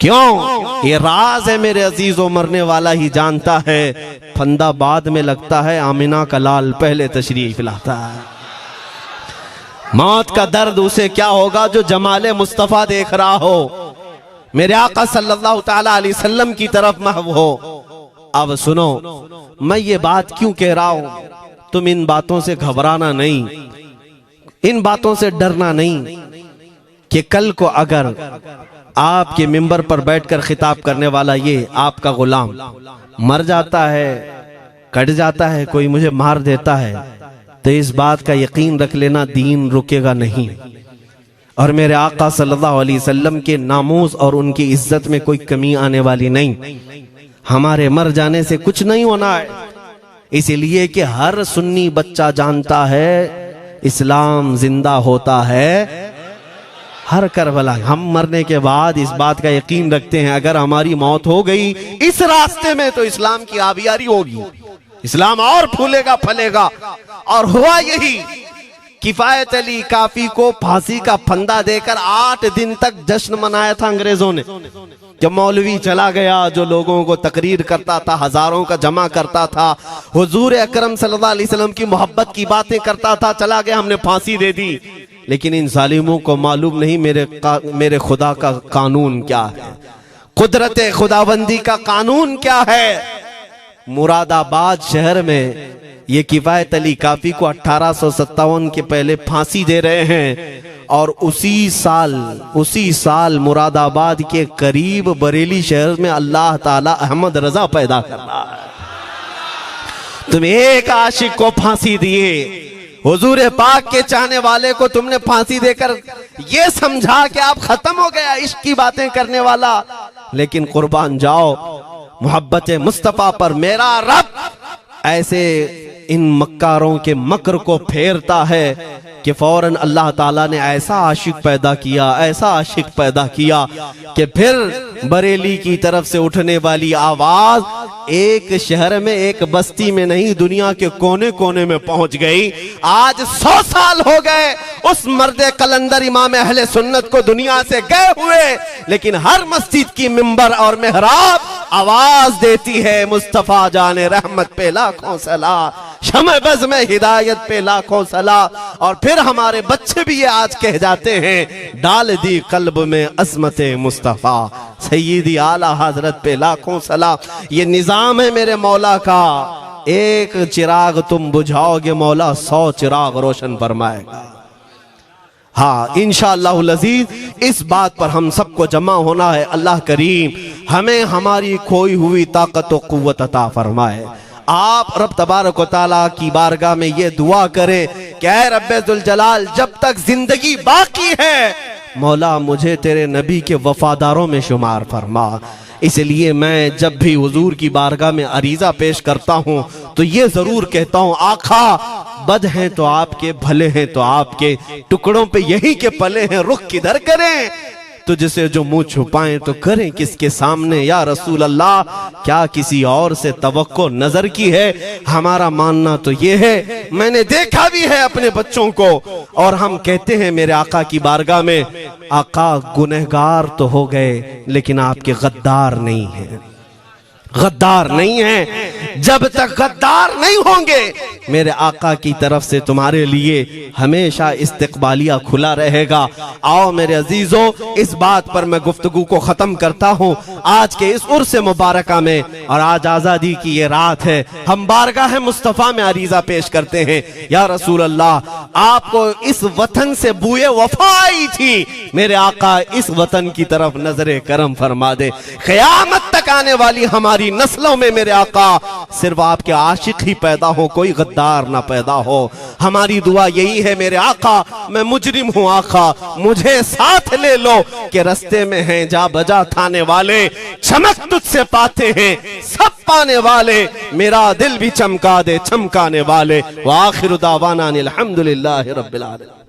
क्यों? ये राज है मेरे अजीजों, मरने वाला ही जानता है। फंदा बाद में लगता है, आमिना का लाल पहले तशरीफ लाता है। मौत का दर्द उसे क्या होगा जो जमाले मुस्तफा देख रहा हो, मेरे आका सल्लल्लाहु ताला अलैहि वसल्लम की तरफ महव हो। अब सुनो, मैं ये बात क्यों कह रहा हूं, तुम इन बातों से घबराना नहीं, इन बातों से डरना नहीं कि कल को अगर आपके मिंबर पर बैठकर खिताब करने वाला ये आपका गुलाम मर जाता है, कट जाता है, कोई मुझे मार देता है, तो इस बात का यकीन रख लेना, दीन रुकेगा नहीं। और मेरे आका सल्लल्लाहु अलैहि वसल्लम के नामूस और उनकी इज्जत में कोई कमी आने वाली नहीं। हमारे मर जाने से कुछ नहीं होना है, इसलिए कि हर सुन्नी बच्चा जानता है इस्लाम जिंदा होता है हर करबला। हम मरने के बाद इस बात का यकीन रखते हैं, अगर हमारी मौत हो गई इस रास्ते में तो इस्लाम की आबियारी होगी, इस्लाम और फूलेगा फलेगा। और हुआ यही, किफायत अली काफी को फांसी का फंदा देकर 8 दिन तक जश्न मनाया था अंग्रेजों ने। जब मौलवी चला गया जो लोगों को तकरीर करता था, हजारों का जमा करता था, हुजूर अकरम सल्लल्लाहु अलैहि वसल्लम की मोहब्बत की बातें करता था, चला गया, हमने फांसी दे दी। लेकिन इन जालिमों को मालूम नहीं मेरे खुदा का कानून क्या है, कुदरत खुदाबंदी का कानून क्या है। मुरादाबाद शहर में ये किफायत अली काफी को 1857 के पहले फांसी दे रहे हैं, और उसी साल मुरादाबाद के करीब बरेली शहर में अल्लाह ताला अहमद रजा पैदा कर रहा है। तुम एक आशिक को फांसी दिए, हुजूर पाक के चाहने वाले को तुमने फांसी देकर ये समझा कि आप खत्म हो गया इश्क की बातें करने वाला। लेकिन कुर्बान जाओ मोहब्बत मुस्तफा पर, मेरा रब ऐसे इन मक्कारों के मकर को फेरता है कि फौरन अल्लाह ताला ने ऐसा आशिक पैदा किया कि फिर बरेली की तरफ से उठने वाली आवाज एक शहर में, एक बस्ती में नहीं, दुनिया के कोने कोने में पहुंच गई। आज 100 साल हो गए उस मर्दे कलंदर इमाम अहले सुन्नत को दुनिया से गए हुए, लेकिन हर मस्जिद की मिंबर और मेहराब आवाज देती है मुस्तफा जाने रहमत पे लाखों सला, शमे बज़ में हिदायत पे लाखों सला। और फिर हमारे बच्चे भी ये आज कह जाते हैं, डाल दी कल्ब में अज़मत मुस्तफा, सय्यदी आला हजरत पे लाखों सला। ये निजाम है मेरे मौला का, एक चिराग तुम बुझाओगे मौला 100 चिराग रोशन फरमाएगा। हाँ, इंशाअल्लाहुल अज़ीज़ इस बात पर हम सबको जमा होना है। अल्लाह करीम हमें हमारी खोई हुई ताकत व कुव्वत अता फरमाए। आप रब तबारक व तआला की बारगाह में ये दुआ करें कि ऐ रब्बे जुल जलाल, जब तक जिंदगी बाकी है मौला मुझे तेरे नबी के वफादारों में शुमार फरमा। इसलिए मैं जब भी हुजूर की बारगाह में अरीजा पेश करता हूँ तो ये जरूर कहता हूँ, आका बद हैं तो आपके, भले हैं तो आपके, टुकड़ों पे यही के पले हैं, रुख किधर करें, तुझसे जो मुंह छुपाएं तो करें किसके सामने। या रसूल अल्लाह, क्या किसी और से तवक्को नजर की है? हमारा मानना तो ये है, मैंने देखा भी है अपने बच्चों को, और हम कहते हैं मेरे आका की बारगाह में, आका गुनहगार तो हो गए लेकिन आपके गद्दार नहीं है, गद्दार नहीं है। जब तक गद्दार नहीं होंगे मेरे आका की तरफ से तुम्हारे लिए हमेशा इस्तकबालिया खुला रहेगा। आओ मेरे अजीजों, इस बात पर मैं गुफ्तगू को खत्म करता हूँ। आज के इस उर्स मुबारका में, और आज आजादी की ये रात है, हम बारगाह मुस्तफा में अरीजा पेश करते हैं, या रसूल अल्लाह, आपको इस वतन से बूए वफा आई थी, मेरे आका इस वतन की तरफ नजरे करम फरमा दे। क़यामत तक आने वाली हमारी नस्लों में मेरे आका सिर्फ आपके आशिक ही पैदा हो, कोई गद्दार ना पैदा हो। हमारी दुआ यही है मेरे आका, मैं मुजरिम हूँ आका, मुझे साथ ले लो कि रस्ते में हैं जा बजा थाने वाले, चमक तुझसे पाते हैं सब पाने वाले, मेरा दिल भी चमका दे चमकाने वाले। व आखिरु दावाना अनिल हम्दुलिल्लाहि रब्बिल आलमीन।